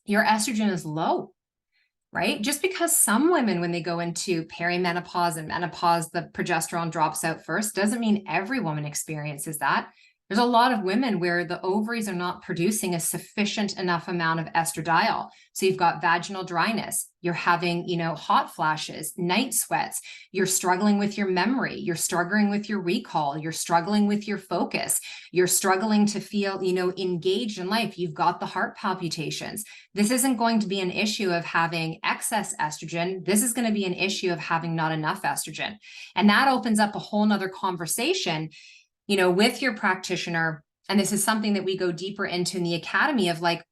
Your estrogen is low. Right? Just because some women, when they go into perimenopause and menopause, the progesterone drops out first, doesn't mean every woman experiences that. There's a lot of women where the ovaries are not producing a sufficient enough amount of estradiol. So you've got vaginal dryness, you're having, hot flashes, night sweats, you're struggling with your memory, you're struggling with your recall, you're struggling with your focus, you're struggling to feel, engaged in life. You've got the heart palpitations. This isn't going to be an issue of having excess estrogen. This is going to be an issue of having not enough estrogen. And that opens up a whole nother conversation with your practitioner. And this is something that we go deeper into in the academy of like,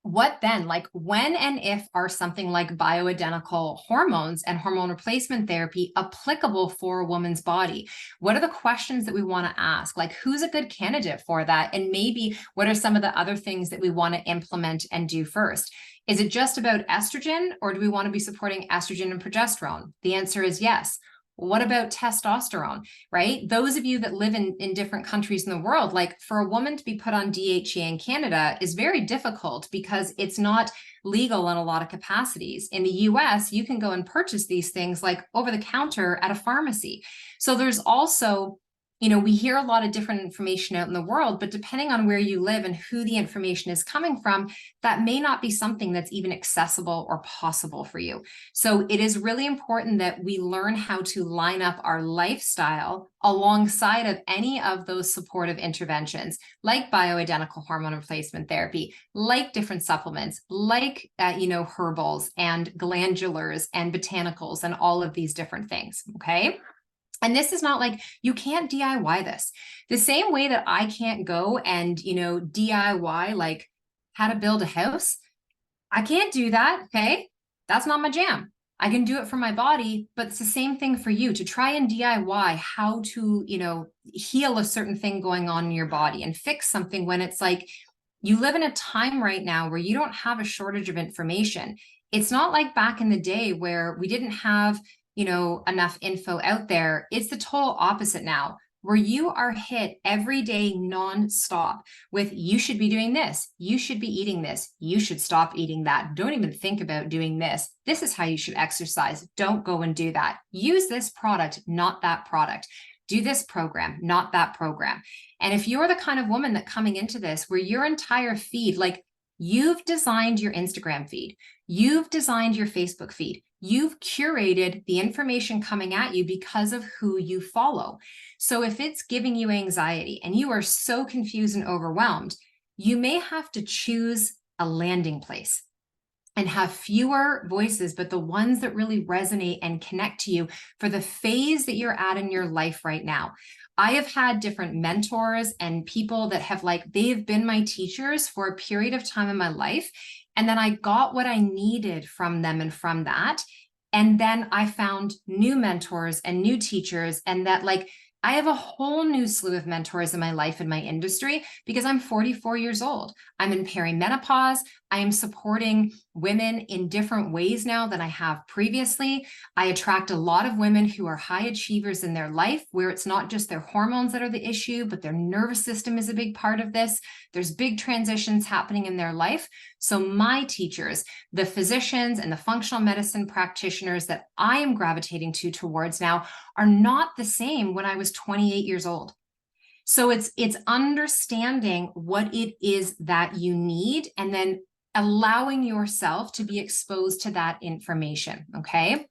what then? Like when and if are something like bioidentical hormones and hormone replacement therapy applicable for a woman's body? What are the questions that we want to ask? Like who's a good candidate for that? And maybe what are some of the other things that we want to implement and do first? Is it just about estrogen, or do we want to be supporting estrogen and progesterone? The answer is yes. What about testosterone, right? Those of you that live in different countries in the world, like for a woman to be put on DHEA in Canada is very difficult because it's not legal in a lot of capacities. In the US, you can go and purchase these things like over the counter at a pharmacy. So there's also, we hear a lot of different information out in the world, but depending on where you live and who the information is coming from, that may not be something that's even accessible or possible for you. So it is really important that we learn how to line up our lifestyle alongside of any of those supportive interventions, like bioidentical hormone replacement therapy, like different supplements, like, herbals and glandulars and botanicals and all of these different things, okay? And this is not like you can't DIY this. The same way that I can't go and, DIY like how to build a house. I can't do that. Okay. That's not my jam. I can do it for my body, but it's the same thing for you to try and DIY how to, heal a certain thing going on in your body and fix something when it's like you live in a time right now where you don't have a shortage of information. It's not like back in the day where we didn't have enough info out there. It's the total opposite now, where you are hit every day nonstop with, you should be doing this. You should be eating this. You should stop eating that. Don't even think about doing this. This is how you should exercise. Don't go and do that. Use this product, not that product. Do this program, not that program. And if you're the kind of woman that coming into this, where your entire feed, like you've designed your Instagram feed, you've designed your Facebook feed, you've curated the information coming at you because of who you follow. So if it's giving you anxiety and you are so confused and overwhelmed, you may have to choose a landing place and have fewer voices, but the ones that really resonate and connect to you for the phase that you're at in your life right now. I have had different mentors and people that have they've been my teachers for a period of time in my life. And then I got what I needed from them and from that. And then I found new mentors and new teachers, and that I have a whole new slew of mentors in my life, in my industry, because I'm 44 years old. I'm in perimenopause. I am supporting women in different ways now than I have previously. I attract a lot of women who are high achievers in their life, where it's not just their hormones that are the issue, but their nervous system is a big part of this. There's big transitions happening in their life. So my teachers, the physicians and the functional medicine practitioners that I am gravitating towards now, are not the same when I was 28 years old. So it's understanding what it is that you need, and then allowing yourself to be exposed to that information. Okay.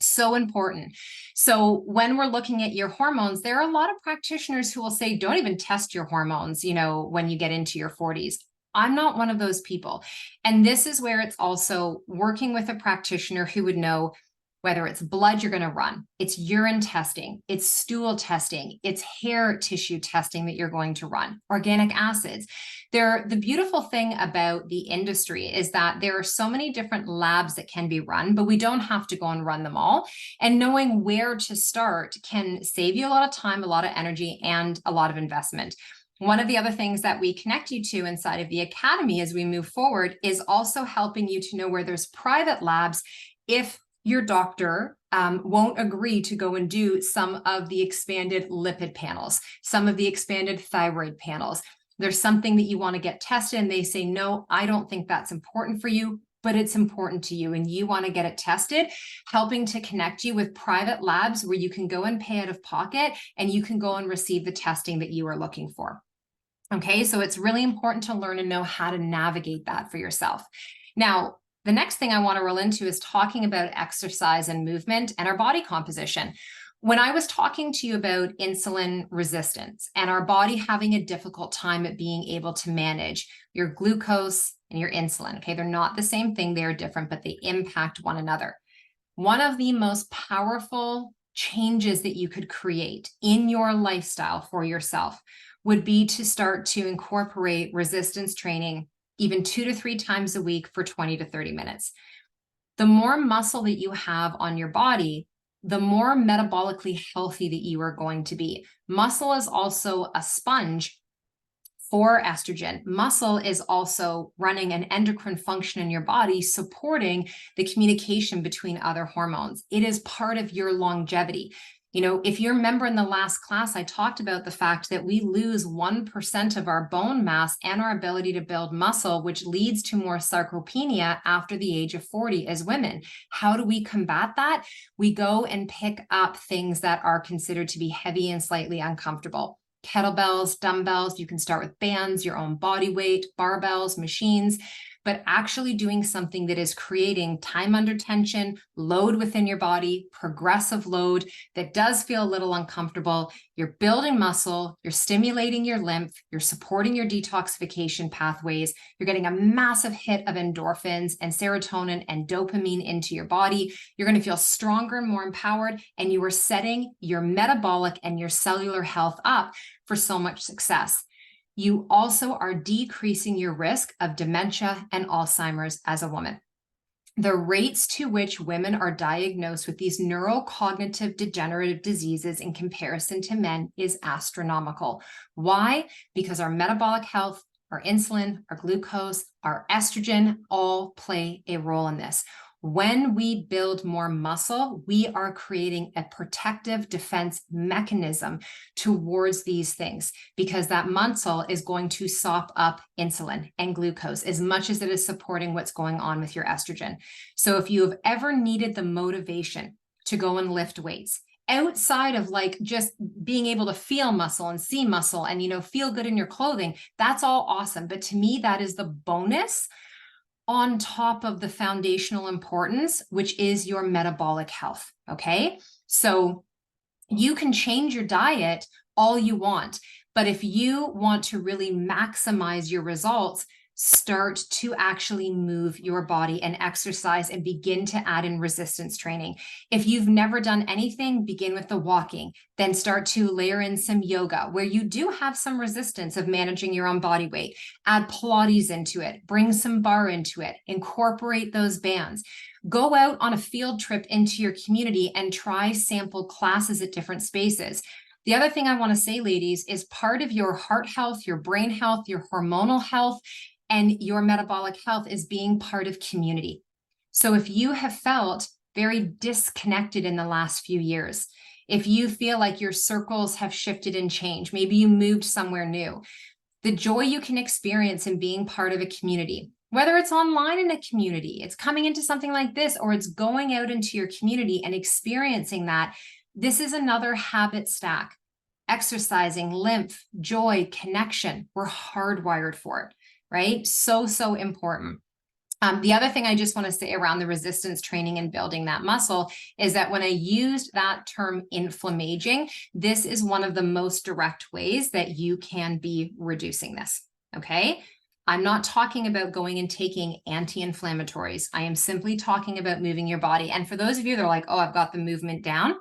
So important. So when we're looking at your hormones, there are a lot of practitioners who will say, don't even test your hormones, when you get into your 40s. I'm not one of those people. And this is where it's also working with a practitioner who would know whether it's blood you're going to run, it's urine testing, it's stool testing, it's hair tissue testing that you're going to run, organic acids. The beautiful thing about the industry is that there are so many different labs that can be run, but we don't have to go and run them all. And knowing where to start can save you a lot of time, a lot of energy, and a lot of investment. One of the other things that we connect you to inside of the academy as we move forward is also helping you to know where there's private labs if your doctor won't agree to go and do some of the expanded lipid panels, some of the expanded thyroid panels. There's something that you want to get tested and they say, no, I don't think that's important for you, but it's important to you and you want to get it tested, helping to connect you with private labs where you can go and pay out of pocket and you can go and receive the testing that you are looking for. Okay, so it's really important to learn and know how to navigate that for yourself. Now, the next thing I want to roll into is talking about exercise and movement and our body composition. When I was talking to you about insulin resistance and our body having a difficult time at being able to manage your glucose and your insulin, okay, they're not the same thing, they're different, but they impact one another. One of the most powerful changes that you could create in your lifestyle for yourself would be to start to incorporate resistance training even 2 to 3 times a week for 20 to 30 minutes. The more muscle that you have on your body, the more metabolically healthy that you are going to be. Muscle is also a sponge for estrogen. Muscle is also running an endocrine function in your body, supporting the communication between other hormones. It is part of your longevity. You know, if you remember in the last class, I talked about the fact that we lose 1% of our bone mass and our ability to build muscle, which leads to more sarcopenia after the age of 40 as women. How do we combat that? We go and pick up things that are considered to be heavy and slightly uncomfortable. Kettlebells, dumbbells, you can start with bands, your own body weight, barbells, machines, but actually doing something that is creating time under tension, load within your body, progressive load that does feel a little uncomfortable. You're building muscle, you're stimulating your lymph, you're supporting your detoxification pathways, you're getting a massive hit of endorphins and serotonin and dopamine into your body. You're going to feel stronger and more empowered, and you are setting your metabolic and your cellular health up for so much success. You also are decreasing your risk of dementia and Alzheimer's as a woman. The rates to which women are diagnosed with these neurocognitive degenerative diseases in comparison to men is astronomical. Why? Because our metabolic health, our insulin, our glucose, our estrogen all play a role in this. When we build more muscle, we are creating a protective defense mechanism towards these things, because that muscle is going to sop up insulin and glucose as much as it is supporting what's going on with your estrogen. So if you have ever needed the motivation to go and lift weights, outside of like just being able to feel muscle and see muscle and, you know, feel good in your clothing, that's all awesome. But to me, that is the bonus on top of the foundational importance, which is your metabolic health. Okay. So you can change your diet all you want, but if you want to really maximize your results, start to actually move your body and exercise and begin to add in resistance training. If you've never done anything, begin with the walking, then start to layer in some yoga where you do have some resistance of managing your own body weight. Add Pilates into it, bring some bar into it, incorporate those bands. Go out on a field trip into your community and try sample classes at different spaces. The other thing I want to say, ladies, is part of your heart health, your brain health, your hormonal health, and your metabolic health is being part of community. So if you have felt very disconnected in the last few years, if you feel like your circles have shifted and changed, maybe you moved somewhere new, the joy you can experience in being part of a community, whether it's online in a community, it's coming into something like this, or it's going out into your community and experiencing that, this is another habit stack. Exercising, lymph, joy, connection, we're hardwired for it. Right? So important. The other thing I just want to say around the resistance training and building that muscle is that when I used that term inflammaging, this is one of the most direct ways that you can be reducing this. Okay. I'm not talking about going and taking anti-inflammatories. I am simply talking about moving your body. And for those of you that are like, oh, I've got the movement down,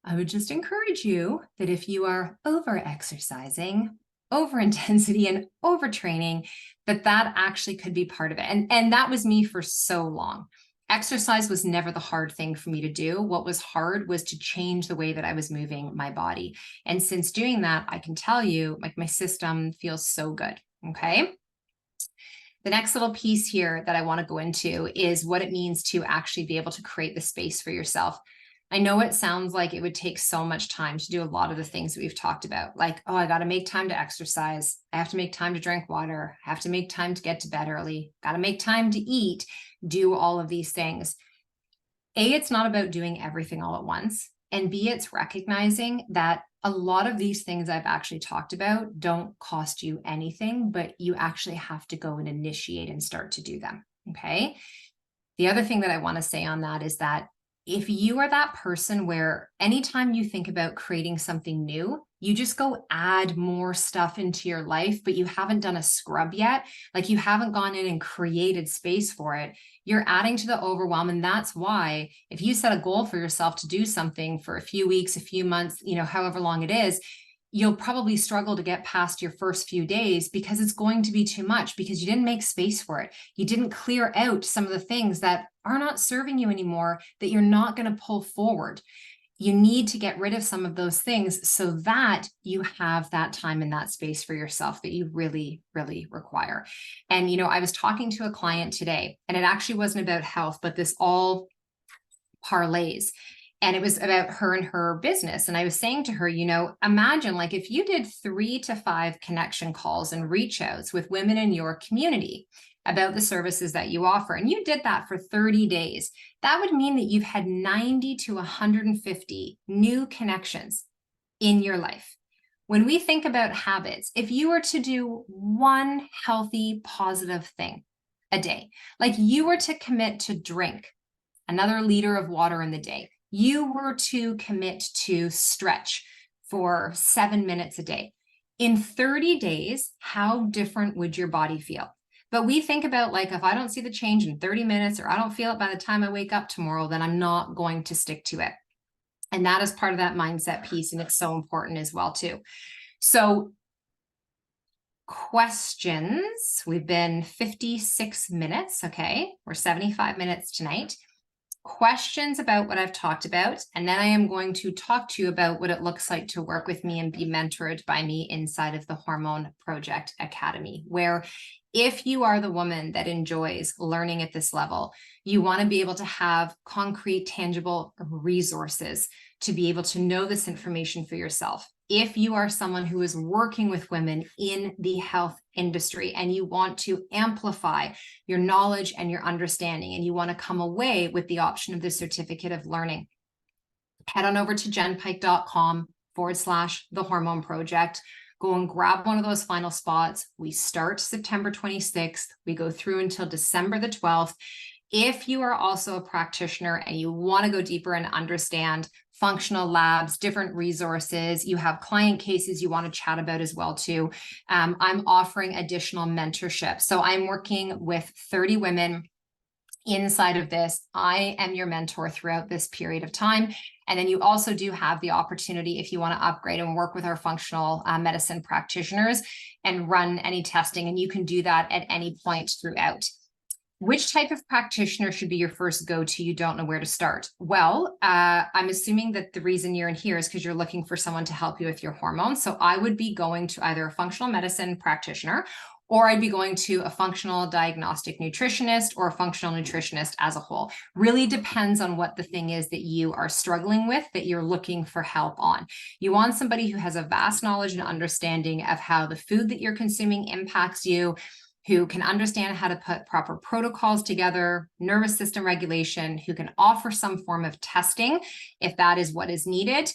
I would just encourage you that if you are over-exercising, over-intensity and overtraining, that actually could be part of it. And that was me for so long. Exercise was never the hard thing for me to do. What was hard was to change the way that I was moving my body. And since doing that, I can tell you, like, my system feels so good, okay? The next little piece here that I want to go into is what it means to actually be able to create the space for yourself. I know it sounds like it would take so much time to do a lot of the things that we've talked about. Like, oh, I got to make time to exercise. I have to make time to drink water. I have to make time to get to bed early. Got to make time to eat, do all of these things. A, it's not about doing everything all at once. And B, it's recognizing that a lot of these things I've actually talked about don't cost you anything, but you actually have to go and initiate and start to do them. Okay. The other thing that I want to say on that is that if you are that person where anytime you think about creating something new, you just go add more stuff into your life, but you haven't done a scrub yet, like you haven't gone in and created space for it, you're adding to the overwhelm. And that's why if you set a goal for yourself to do something for a few weeks, a few months, however long it is, you'll probably struggle to get past your first few days because it's going to be too much because you didn't make space for it. You didn't clear out some of the things that are not serving you anymore, that you're not going to pull forward. You need to get rid of some of those things so that you have that time and that space for yourself that you really, really require. And, I was talking to a client today, and it actually wasn't about health, but this all parlays. And it was about her and her business. And I was saying to her, imagine like if you did 3 to 5 connection calls and reach outs with women in your community about the services that you offer, and you did that for 30 days, that would mean that you've had 90 to 150 new connections in your life. When we think about habits, if you were to do one healthy, positive thing a day, like you were to commit to drink another liter of water in the day, you were to commit to stretch for 7 minutes a day. In 30 days, how different would your body feel? But we think about like, if I don't see the change in 30 minutes or I don't feel it by the time I wake up tomorrow, then I'm not going to stick to it. And that is part of that mindset piece. And it's so important as well too. So questions, we've been 56 minutes. Okay. We're 75 minutes tonight. Questions about what I've talked about, and then I am going to talk to you about what it looks like to work with me and be mentored by me inside of the Hormone Project Academy, where if you are the woman that enjoys learning at this level, you want to be able to have concrete, tangible resources to be able to know this information for yourself. If you are someone who is working with women in the health industry and you want to amplify your knowledge and your understanding, and you want to come away with the option of the certificate of learning, head on over to jennpike.com/the Hormone Project. Go and grab one of those final spots. We start September 26th. We go through until December the 12th. If you are also a practitioner and you want to go deeper and understand functional labs, different resources, you have client cases you want to chat about as well too, I'm offering additional mentorship. So I'm working with 30 women inside of this. I am your mentor throughout this period of time. And then you also do have the opportunity, if you want to upgrade and work with our functional medicine practitioners and run any testing, and you can do that at any point throughout. Which type of practitioner should be your first go-to? You don't know where to start. Well, I'm assuming that the reason you're in here is because you're looking for someone to help you with your hormones. So I would be going to either a functional medicine practitioner, or I'd be going to a functional diagnostic nutritionist or a functional nutritionist as a whole. Really depends on what the thing is that you are struggling with, that you're looking for help on. You want somebody who has a vast knowledge and understanding of how the food that you're consuming impacts you, who can understand how to put proper protocols together, nervous system regulation, who can offer some form of testing if that is what is needed.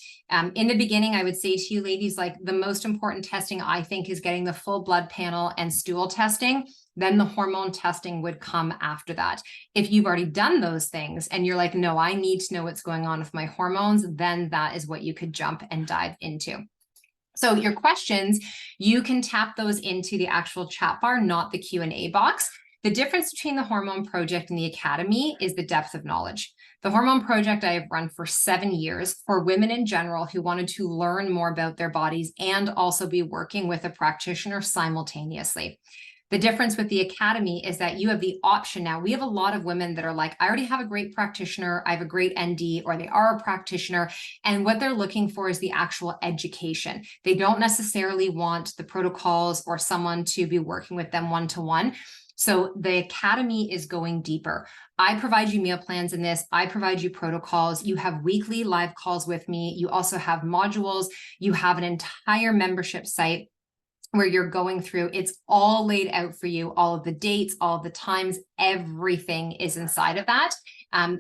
In the beginning, I would say to you ladies, like the most important testing I think is getting the full blood panel and stool testing. Then the hormone testing would come after that. If you've already done those things and you're like, no, I need to know what's going on with my hormones, then that is what you could jump and dive into. So your questions, you can tap those into the actual chat bar, not the Q&A box. The difference between the Hormone Project and the Academy is the depth of knowledge. The Hormone Project I have run for 7 years for women in general who wanted to learn more about their bodies and also be working with a practitioner simultaneously. The difference with the Academy is that you have the option now. We have a lot of women that are like, I already have a great practitioner, I have a great ND, or they are a practitioner. And what they're looking for is the actual education. They don't necessarily want the protocols or someone to be working with them one-to-one. So the Academy is going deeper. I provide you meal plans in this. I provide you protocols. You have weekly live calls with me. You also have modules. You have an entire membership site where you're going through, it's all laid out for you, all of the dates, all of the times, everything is inside of that.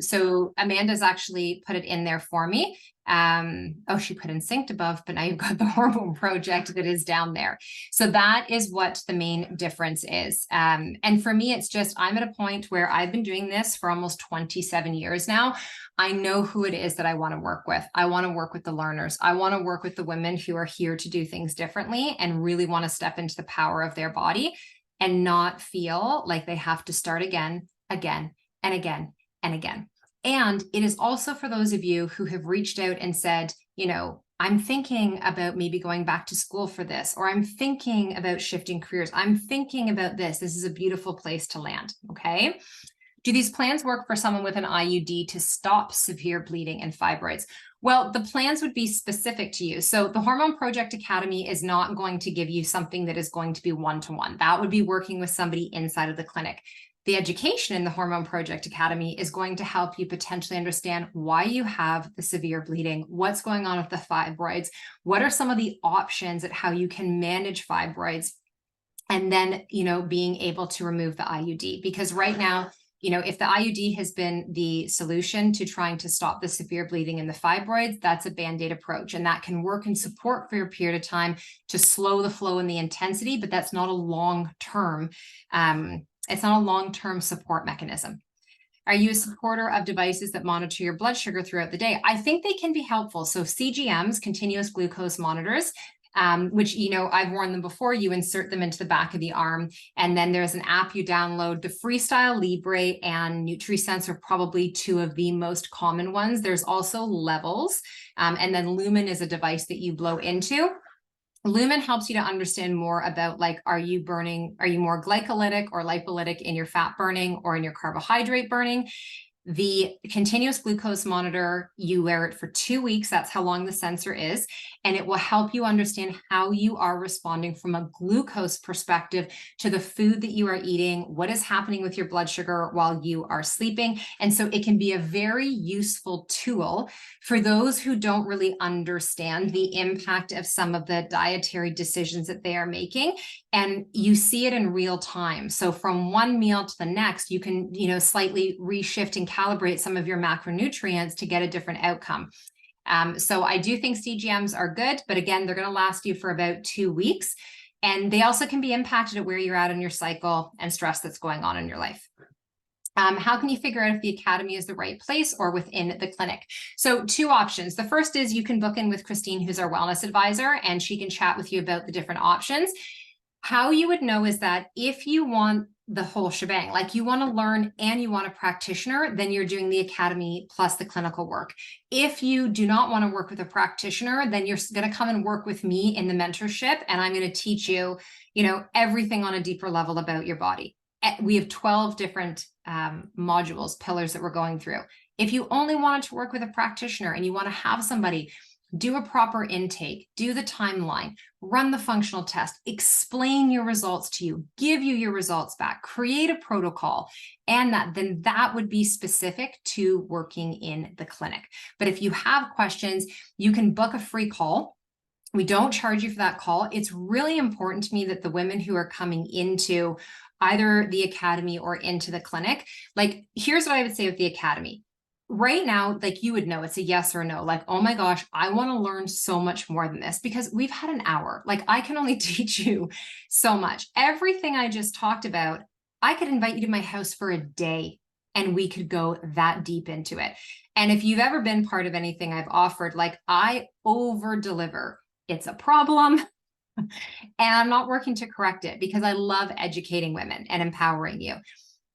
So Amanda's actually put it in there for me. Oh, she put in synced above, but now you've got the Hormone Project that is down there. So that is what the main difference is. And for me, it's just, I'm at a point where I've been doing this for almost 27 years now. I know who it is that I want to work with. I want to work with the learners. I want to work with the women who are here to do things differently and really want to step into the power of their body and not feel like they have to start again, again, and again, and again. And it is also for those of you who have reached out and said, you know, I'm thinking about maybe going back to school for this, or I'm thinking about shifting careers. I'm thinking about this. This is a beautiful place to land. Okay. Do these plans work for someone with an IUD to stop severe bleeding and fibroids? Well, the plans would be specific to you. So the Hormone Project Academy is not going to give you something that is going to be one-to-one. That would be working with somebody inside of the clinic. The education in the Hormone Project Academy is going to help you potentially understand why you have the severe bleeding, what's going on with the fibroids, what are some of the options at how you can manage fibroids, and then, you know, being able to remove the IUD. Because right now, you know, if the IUD has been the solution to trying to stop the severe bleeding and the fibroids, that's a Band-Aid approach. And that can work and support for a period of time to slow the flow and the intensity, but that's not a long-term, it's not a long-term support mechanism. Are you a supporter of devices that monitor your blood sugar throughout the day? I think they can be helpful. So CGMs, continuous glucose monitors, which, you know, I've worn them before. You insert them into the back of the arm, and then there's an app you download. The Freestyle Libre and NutriSense are probably two of the most common ones. There's also Levels, and then Lumen is a device that you blow into. Lumen helps you to understand more about, like, are you more glycolytic or lipolytic in your fat burning or in your carbohydrate burning? The continuous glucose monitor, you wear it for 2 weeks. That's how long the sensor is. And it will help you understand how you are responding from a glucose perspective to the food that you are eating, what is happening with your blood sugar while you are sleeping. And so it can be a very useful tool for those who don't really understand the impact of some of the dietary decisions that they are making. And you see it in real time. So from one meal to the next, you can, you know, slightly reshift and calibrate some of your macronutrients to get a different outcome. So I do think CGMs are good, but again, they're going to last you for about 2 weeks. And they also can be impacted at where you're at in your cycle and stress that's going on in your life. How can you figure out if the Academy is the right place or within the clinic? So 2 options. The first is you can book in with Christine, who's our wellness advisor, and she can chat with you about the different options. How you would know is that if you want the whole shebang, like you want to learn and you want a practitioner, then you're doing the Academy plus the clinical work. If you do not want to work with a practitioner, then you're going to come and work with me in the mentorship, and I'm going to teach you, you know, everything on a deeper level about your body. We have 12 different modules, pillars that we're going through. If you only wanted to work with a practitioner and you want to have somebody do a proper intake, do the timeline, run the functional test, explain your results to you, give you your results back, create a protocol, and then that would be specific to working in the clinic. But if you have questions, you can book a free call. We don't charge you for that call. It's really important to me that the women who are coming into either the Academy or into the clinic, like, here's what I would say with the Academy. Right now, like, you would know it's a yes or a no. Like, oh my gosh, I want to learn so much more than this, because we've had an hour. Like, I can only teach you so much. Everything I just talked about, I could invite you to my house for a day and we could go that deep into it. And if you've ever been part of anything I've offered, like, I over deliver. It's a problem. And I'm not working to correct it because I love educating women and empowering you.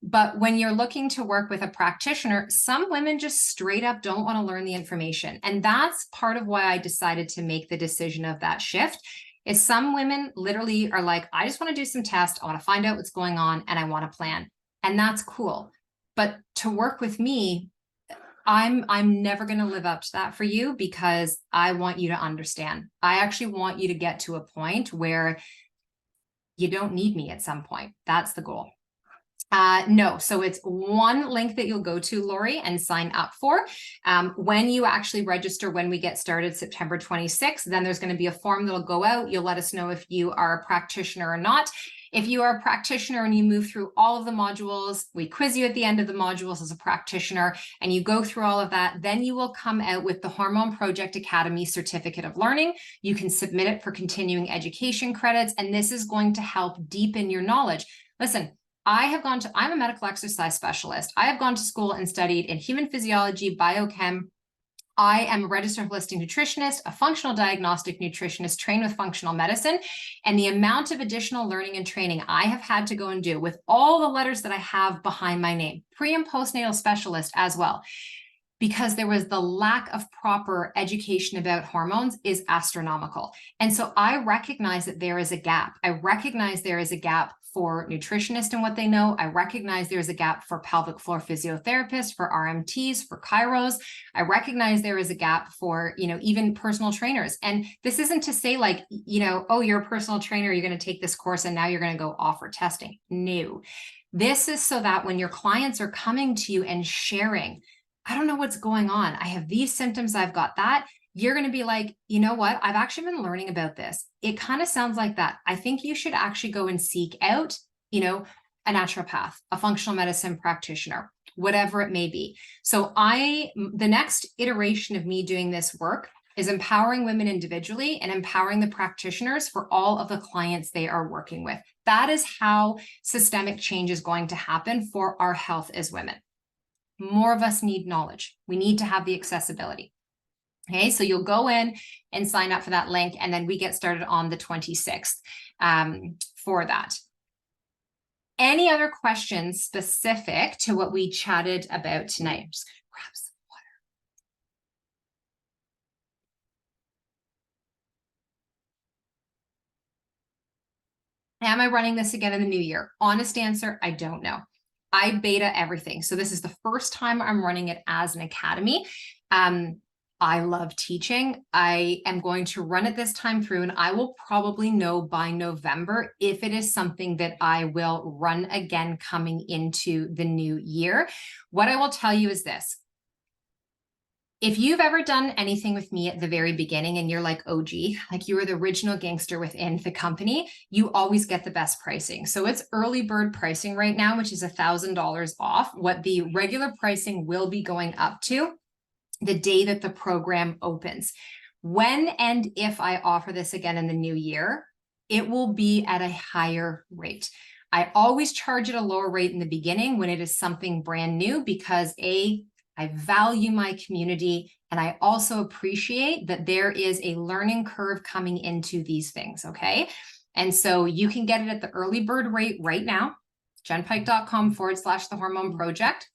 But when you're looking to work with a practitioner, some women just straight up don't want to learn the information. And that's part of why I decided to make the decision of that shift. Is some women literally are like, I just want to do some tests. I want to find out what's going on and I want to plan. And that's cool. But to work with me, I'm never going to live up to that for you because I want you to understand. I actually want you to get to a point where you don't need me at some point. That's the goal. No, so it's one link that you'll go to, Lori, and sign up for. When you actually register, when we get started September 26th, then there's going to be a form that'll go out. You'll let us know if you are a practitioner or not. If you are a practitioner and you move through all of the modules, we quiz you at the end of the modules as a practitioner, and you go through all of that, then you will come out with the Hormone Project Academy Certificate of Learning. You can submit it for continuing education credits, and this is going to help deepen your knowledge. Listen, I'm a medical exercise specialist. I have gone to school and studied in human physiology, biochem. I am a registered holistic nutritionist, a functional diagnostic nutritionist trained with functional medicine. And the amount of additional learning and training I have had to go and do with all the letters that I have behind my name, pre and postnatal specialist as well, because there was the lack of proper education about hormones is astronomical. And so I recognize that there is a gap. I recognize there is a gap for nutritionists and what they know. I recognize there's a gap for pelvic floor physiotherapists, for RMTs, for chiros. I recognize there is a gap for, even personal trainers. And this isn't to say like, oh, you're a personal trainer, you're going to take this course and now you're going to go offer testing. No, this is so that when your clients are coming to you and sharing, I don't know what's going on, I have these symptoms, I've got that, you're going to be like, you know what? I've actually been learning about this. It kind of sounds like that. I think you should actually go and seek out, a naturopath, a functional medicine practitioner, whatever it may be. So the next iteration of me doing this work is empowering women individually and empowering the practitioners for all of the clients they are working with. That is how systemic change is going to happen for our health as women. More of us need knowledge. We need to have the accessibility. Okay, so you'll go in and sign up for that link, and then we get started on the 26th for that. Any other questions specific to what we chatted about tonight? I'm just going to grab some water. Am I running this again in the new year? Honest answer, I don't know. I beta everything. So this is the first time I'm running it as an academy. I love teaching. I am going to run it this time through, and I will probably know by November if it is something that I will run again coming into the new year. What I will tell you is this. If you've ever done anything with me at the very beginning and you're like OG, like you were the original gangster within the company, you always get the best pricing. So it's early bird pricing right now, which is $1,000 off what the regular pricing will be going up to the day that the program opens. When and if I offer this again in the new year, it will be at a higher rate. I always charge at a lower rate in the beginning when it is something brand new because I value my community, and I also appreciate that there is a learning curve coming into these things, okay? And so you can get it at the early bird rate right now, jennpike.com/the hormone project.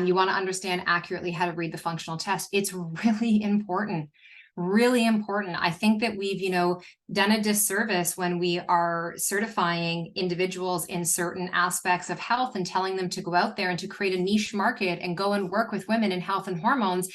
You want to understand accurately how to read the functional test. It's really important, really important. I think that we've, done a disservice when we are certifying individuals in certain aspects of health and telling them to go out there and to create a niche market and go and work with women in health and hormones.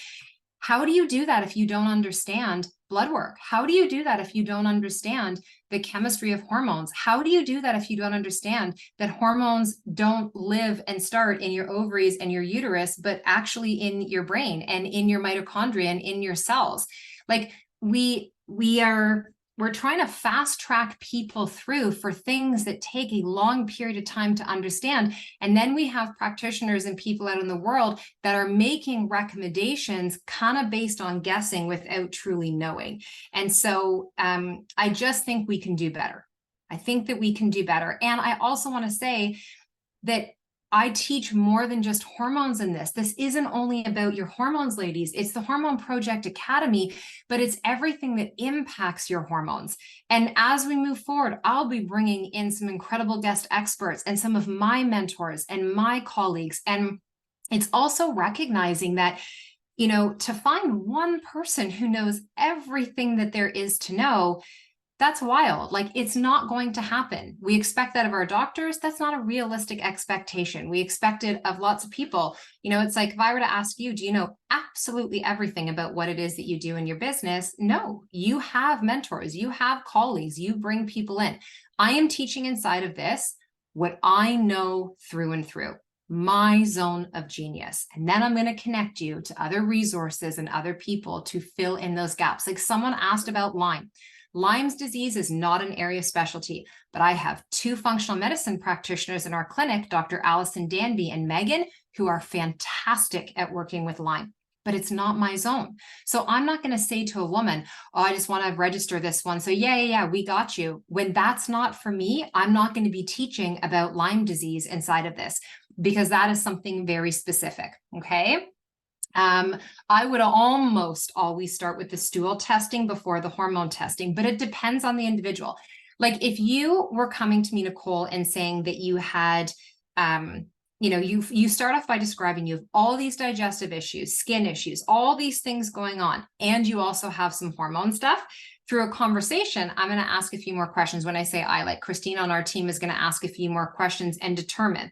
How do you do that if you don't understand blood work? How do you do that if you don't understand the chemistry of hormones? How do you do that if you don't understand that hormones don't live and start in your ovaries and your uterus, but actually in your brain and in your mitochondria and in your cells? Like we're trying to fast track people through for things that take a long period of time to understand. And then we have practitioners and people out in the world that are making recommendations kind of based on guessing without truly knowing. And so I just think we can do better. I think that we can do better. And I also want to say that I teach more than just hormones in this. This isn't only about your hormones, ladies. It's the Hormone Project Academy, but it's everything that impacts your hormones. And as we move forward, I'll be bringing in some incredible guest experts and some of my mentors and my colleagues. And it's also recognizing that, you know, to find one person who knows everything that there is to know, that's wild. Like, it's not going to happen. We expect that of our doctors. That's not a realistic expectation. We expect it of lots of people. You know, it's like, if I were to ask you, do you know absolutely everything about what it is that you do in your business? No, you have mentors, you have colleagues, you bring people in. I am teaching inside of this what I know through and through, my zone of genius. And then I'm going to connect you to other resources and other people to fill in those gaps. Like someone asked about Lyme. Lyme's disease is not an area of specialty, but I have 2 functional medicine practitioners in our clinic, Dr. Allison Danby and Megan, who are fantastic at working with Lyme, but it's not my zone. So I'm not going to say to a woman, oh, I just want to register this one. So yeah, we got you. When that's not for me, I'm not going to be teaching about Lyme disease inside of this, because that is something very specific. Okay. I would almost always start with the stool testing before the hormone testing, but it depends on the individual. Like if you were coming to me, Nicole, and saying that you had, you know, you start off by describing you have all these digestive issues, skin issues, all these things going on, and you also have some hormone stuff. Through a conversation, I'm going to ask a few more questions. When I say I, like Christine on our team is going to ask a few more questions and determine,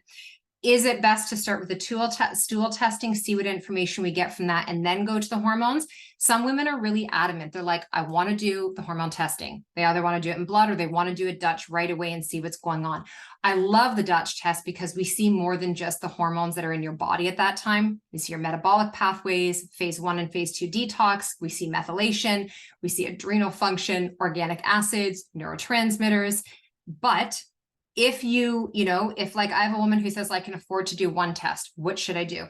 is it best to start with the stool testing, see what information we get from that, and then go to the hormones? Some women are really adamant. They're like, I want to do the hormone testing. They either want to do it in blood or they want to do a Dutch right away and see what's going on. I love the Dutch test because we see more than just the hormones that are in your body at that time. We see your metabolic pathways, phase 1 and phase 2 detox. We see methylation. We see adrenal function, organic acids, neurotransmitters. But if if like I have a woman who says, I can afford to do one test, what should I do?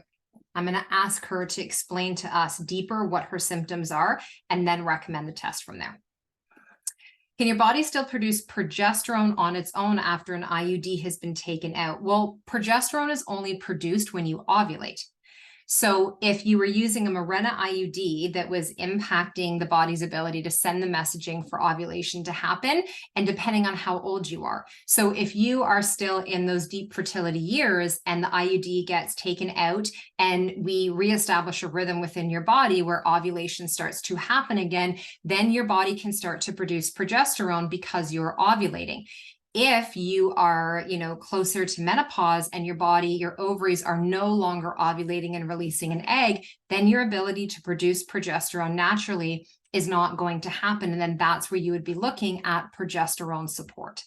I'm going to ask her to explain to us deeper what her symptoms are and then recommend the test from there. Can your body still produce progesterone on its own after an IUD has been taken out? Well, progesterone is only produced when you ovulate. So if you were using a Mirena IUD that was impacting the body's ability to send the messaging for ovulation to happen, and depending on how old you are. So if you are still in those deep fertility years and the IUD gets taken out and we reestablish a rhythm within your body where ovulation starts to happen again, then your body can start to produce progesterone because you're ovulating. If you are, closer to menopause and your body, your ovaries are no longer ovulating and releasing an egg, then your ability to produce progesterone naturally is not going to happen. And then that's where you would be looking at progesterone support.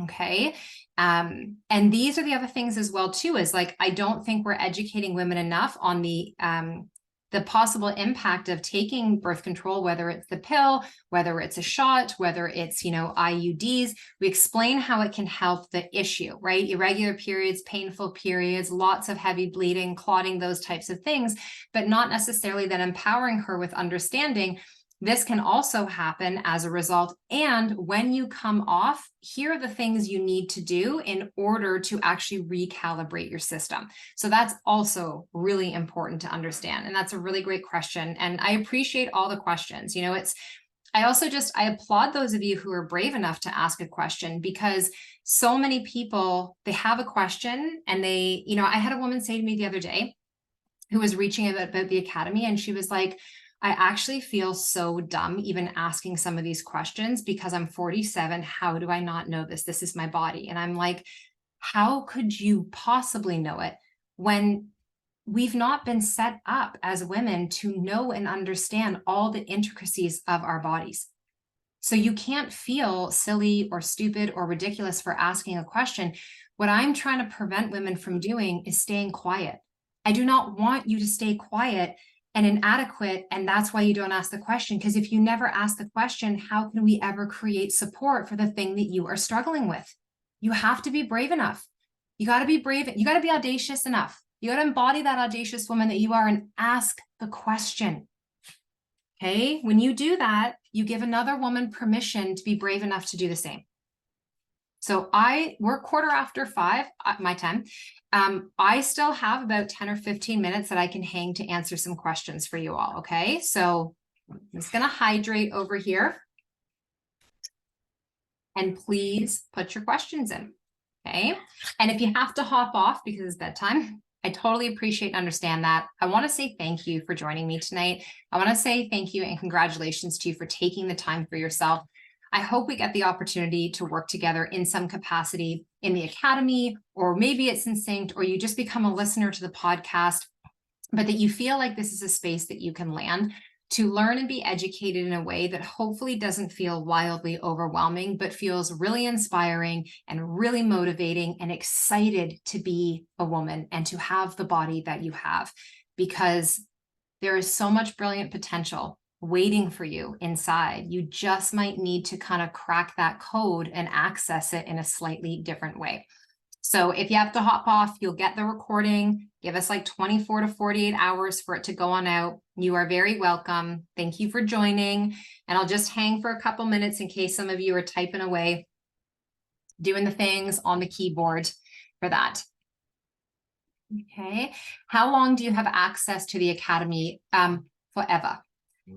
Okay. And these are the other things as well, too, is like, I don't think we're educating women enough on the possible impact of taking birth control, whether it's the pill, whether it's a shot, whether it's, IUDs. We explain how it can help the issue, right? Irregular periods, painful periods, lots of heavy bleeding, clotting, those types of things, but not necessarily then empowering her with understanding this can also happen as a result. And when you come off, here are the things you need to do in order to actually recalibrate your system. So that's also really important to understand. And that's a really great question. And I appreciate all the questions. I applaud those of you who are brave enough to ask a question, because so many people, they have a question and I had a woman say to me the other day who was reaching about the academy, and she was like, I actually feel so dumb even asking some of these questions because I'm 47. How do I not know this? This is my body. And I'm like, how could you possibly know it when we've not been set up as women to know and understand all the intricacies of our bodies? So you can't feel silly or stupid or ridiculous for asking a question. What I'm trying to prevent women from doing is staying quiet. I do not want you to stay quiet and inadequate, and that's why you don't ask the question. Because if you never ask the question, how can we ever create support for the thing that you are struggling with? You have to be brave enough. You got to be brave. You got to be audacious enough. You got to embody that audacious woman that you are and ask the question. Okay? When you do that, you give another woman permission to be brave enough to do the same. So we're 5:15 my time. I still have about 10 or 15 minutes that I can hang to answer some questions for you all. Okay. So I'm just going to hydrate over here. And please put your questions in. Okay. And if you have to hop off because it's bedtime, I totally appreciate and understand that. I want to say thank you for joining me tonight. I want to say thank you and congratulations to you for taking the time for yourself. I hope we get the opportunity to work together in some capacity in the academy, or maybe it's in Synced, or you just become a listener to the podcast, but that you feel like this is a space that you can land to learn and be educated in a way that hopefully doesn't feel wildly overwhelming, but feels really inspiring and really motivating and excited to be a woman and to have the body that you have, because there is so much brilliant potential waiting for you inside. You just might need to kind of crack that code and access it in a slightly different way. So if you have to hop off, you'll get the recording. Give us like 24 to 48 hours for it to go on out. You are very welcome. Thank you for joining. And I'll just hang for a couple minutes in case some of you are typing away, doing the things on the keyboard for that. Okay. How long do you have access to the academy? Forever.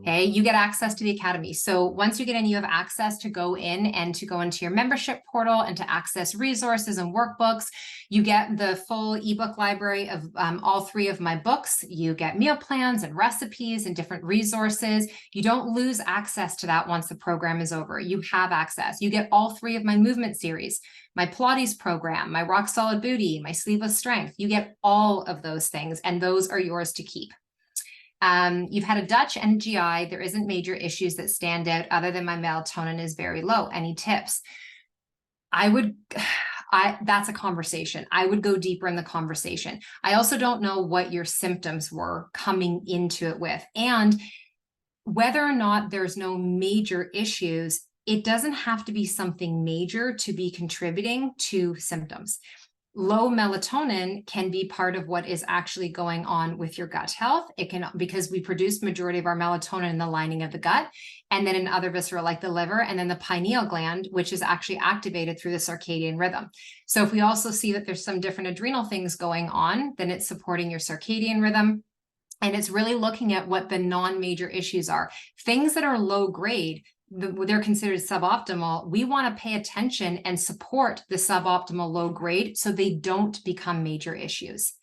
Okay, you get access to the academy. So once you get in, you have access to go in and to go into your membership portal and to access resources and workbooks. You get the full ebook library of all 3 of my books. You get meal plans and recipes and different resources. You don't lose access to that once the program is over. You have access. You get all 3 of my movement series, my Pilates program, my Rock Solid Booty, my Sleeveless Strength. You get all of those things, and those are yours to keep. You've had a Dutch and GI. There isn't major issues that stand out other than my melatonin is very low. Any tips? That's a conversation. I would go deeper in the conversation. I also don't know what your symptoms were coming into it with, and whether or not there's no major issues, it doesn't have to be something major to be contributing to symptoms. Low melatonin can be part of what is actually going on with your gut health. It can, because we produce majority of our melatonin in the lining of the gut, and then in other viscera like the liver, and then the pineal gland, which is actually activated through the circadian rhythm. So if we also see that there's some different adrenal things going on, then it's supporting your circadian rhythm. And it's really looking at what the non-major issues are. Things that are low grade, they're considered suboptimal. We want to pay attention and support the suboptimal low grade so they don't become major issues.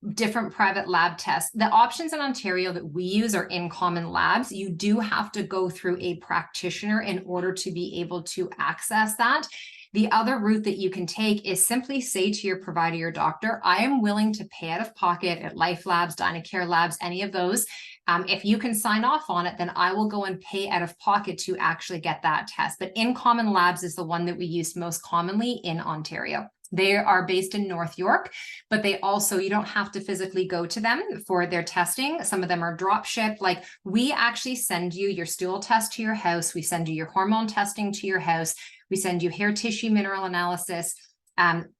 Different private lab tests. The options in Ontario that we use are in common labs. You do have to go through a practitioner in order to be able to access that. The other route that you can take is simply say to your provider, your doctor, I am willing to pay out of pocket at Life Labs, Dynacare Labs, any of those. If you can sign off on it, then I will go and pay out of pocket to actually get that test. But in common labs is the one that we use most commonly in Ontario. They are based in North York, but they also, you don't have to physically go to them for their testing. Some of them are drop shipped. Like, we actually send you your stool test to your house. We send you your hormone testing to your house. We send you hair tissue mineral analysis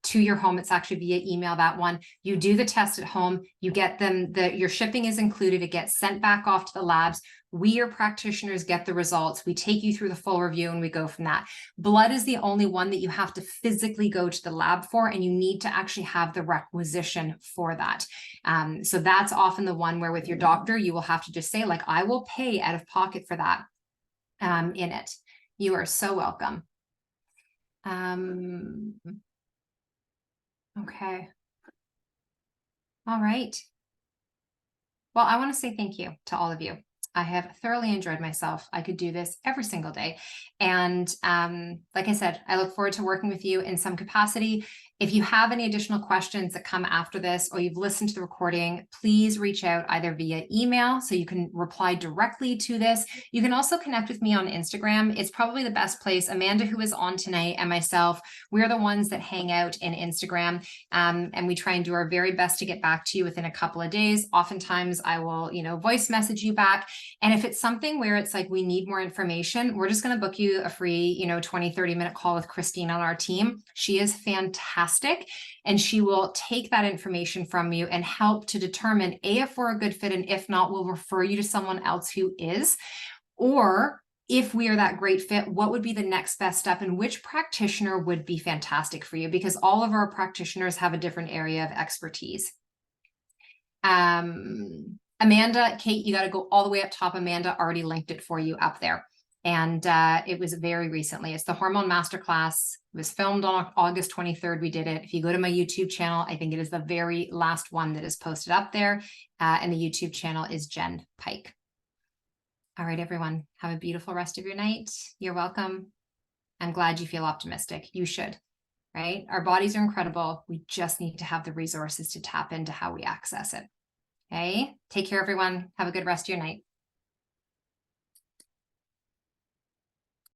to your home. It's actually via email, that one. You do the test at home, you get them, your shipping is included, it gets sent back off to the labs. We, your practitioners, get the results. We take you through the full review and we go from that. Blood is the only one that you have to physically go to the lab for, and you need to actually have the requisition for that. So that's often the one where with your doctor, you will have to just say, like, I will pay out of pocket for that in it. You are so welcome. Okay. All right. Well, I want to say thank you to all of you. I have thoroughly enjoyed myself. I could do this every single day. And like I said, I look forward to working with you in some capacity. If you have any additional questions that come after this, or you've listened to the recording, please reach out either via email so you can reply directly to this. You can also connect with me on Instagram. It's probably the best place. Amanda, who is on tonight, and myself, we're the ones that hang out in Instagram, and we try and do our very best to get back to you within a couple of days. Oftentimes I will, voice message you back. And if it's something where it's like, we need more information, we're just going to book you a free, 20, 30-minute call with Christine on our team. She is fantastic. And she will take that information from you and help to determine if we're a good fit, and if not, we'll refer you to someone else who is. Or if we are that great fit, what would be the next best step and which practitioner would be fantastic for you? Because all of our practitioners have a different area of expertise. Amanda, Kate, you got to go all the way up top. Amanda already linked it for you up there. And it was very recently. It's the Hormone Masterclass. It was filmed on August 23rd. We did it. If you go to my YouTube channel, I think it is the very last one that is posted up there. And the YouTube channel is Jenn Pike. All right, everyone, have a beautiful rest of your night. You're welcome. I'm glad you feel optimistic. You should, right? Our bodies are incredible. We just need to have the resources to tap into how we access it. Okay, take care, everyone. Have a good rest of your night.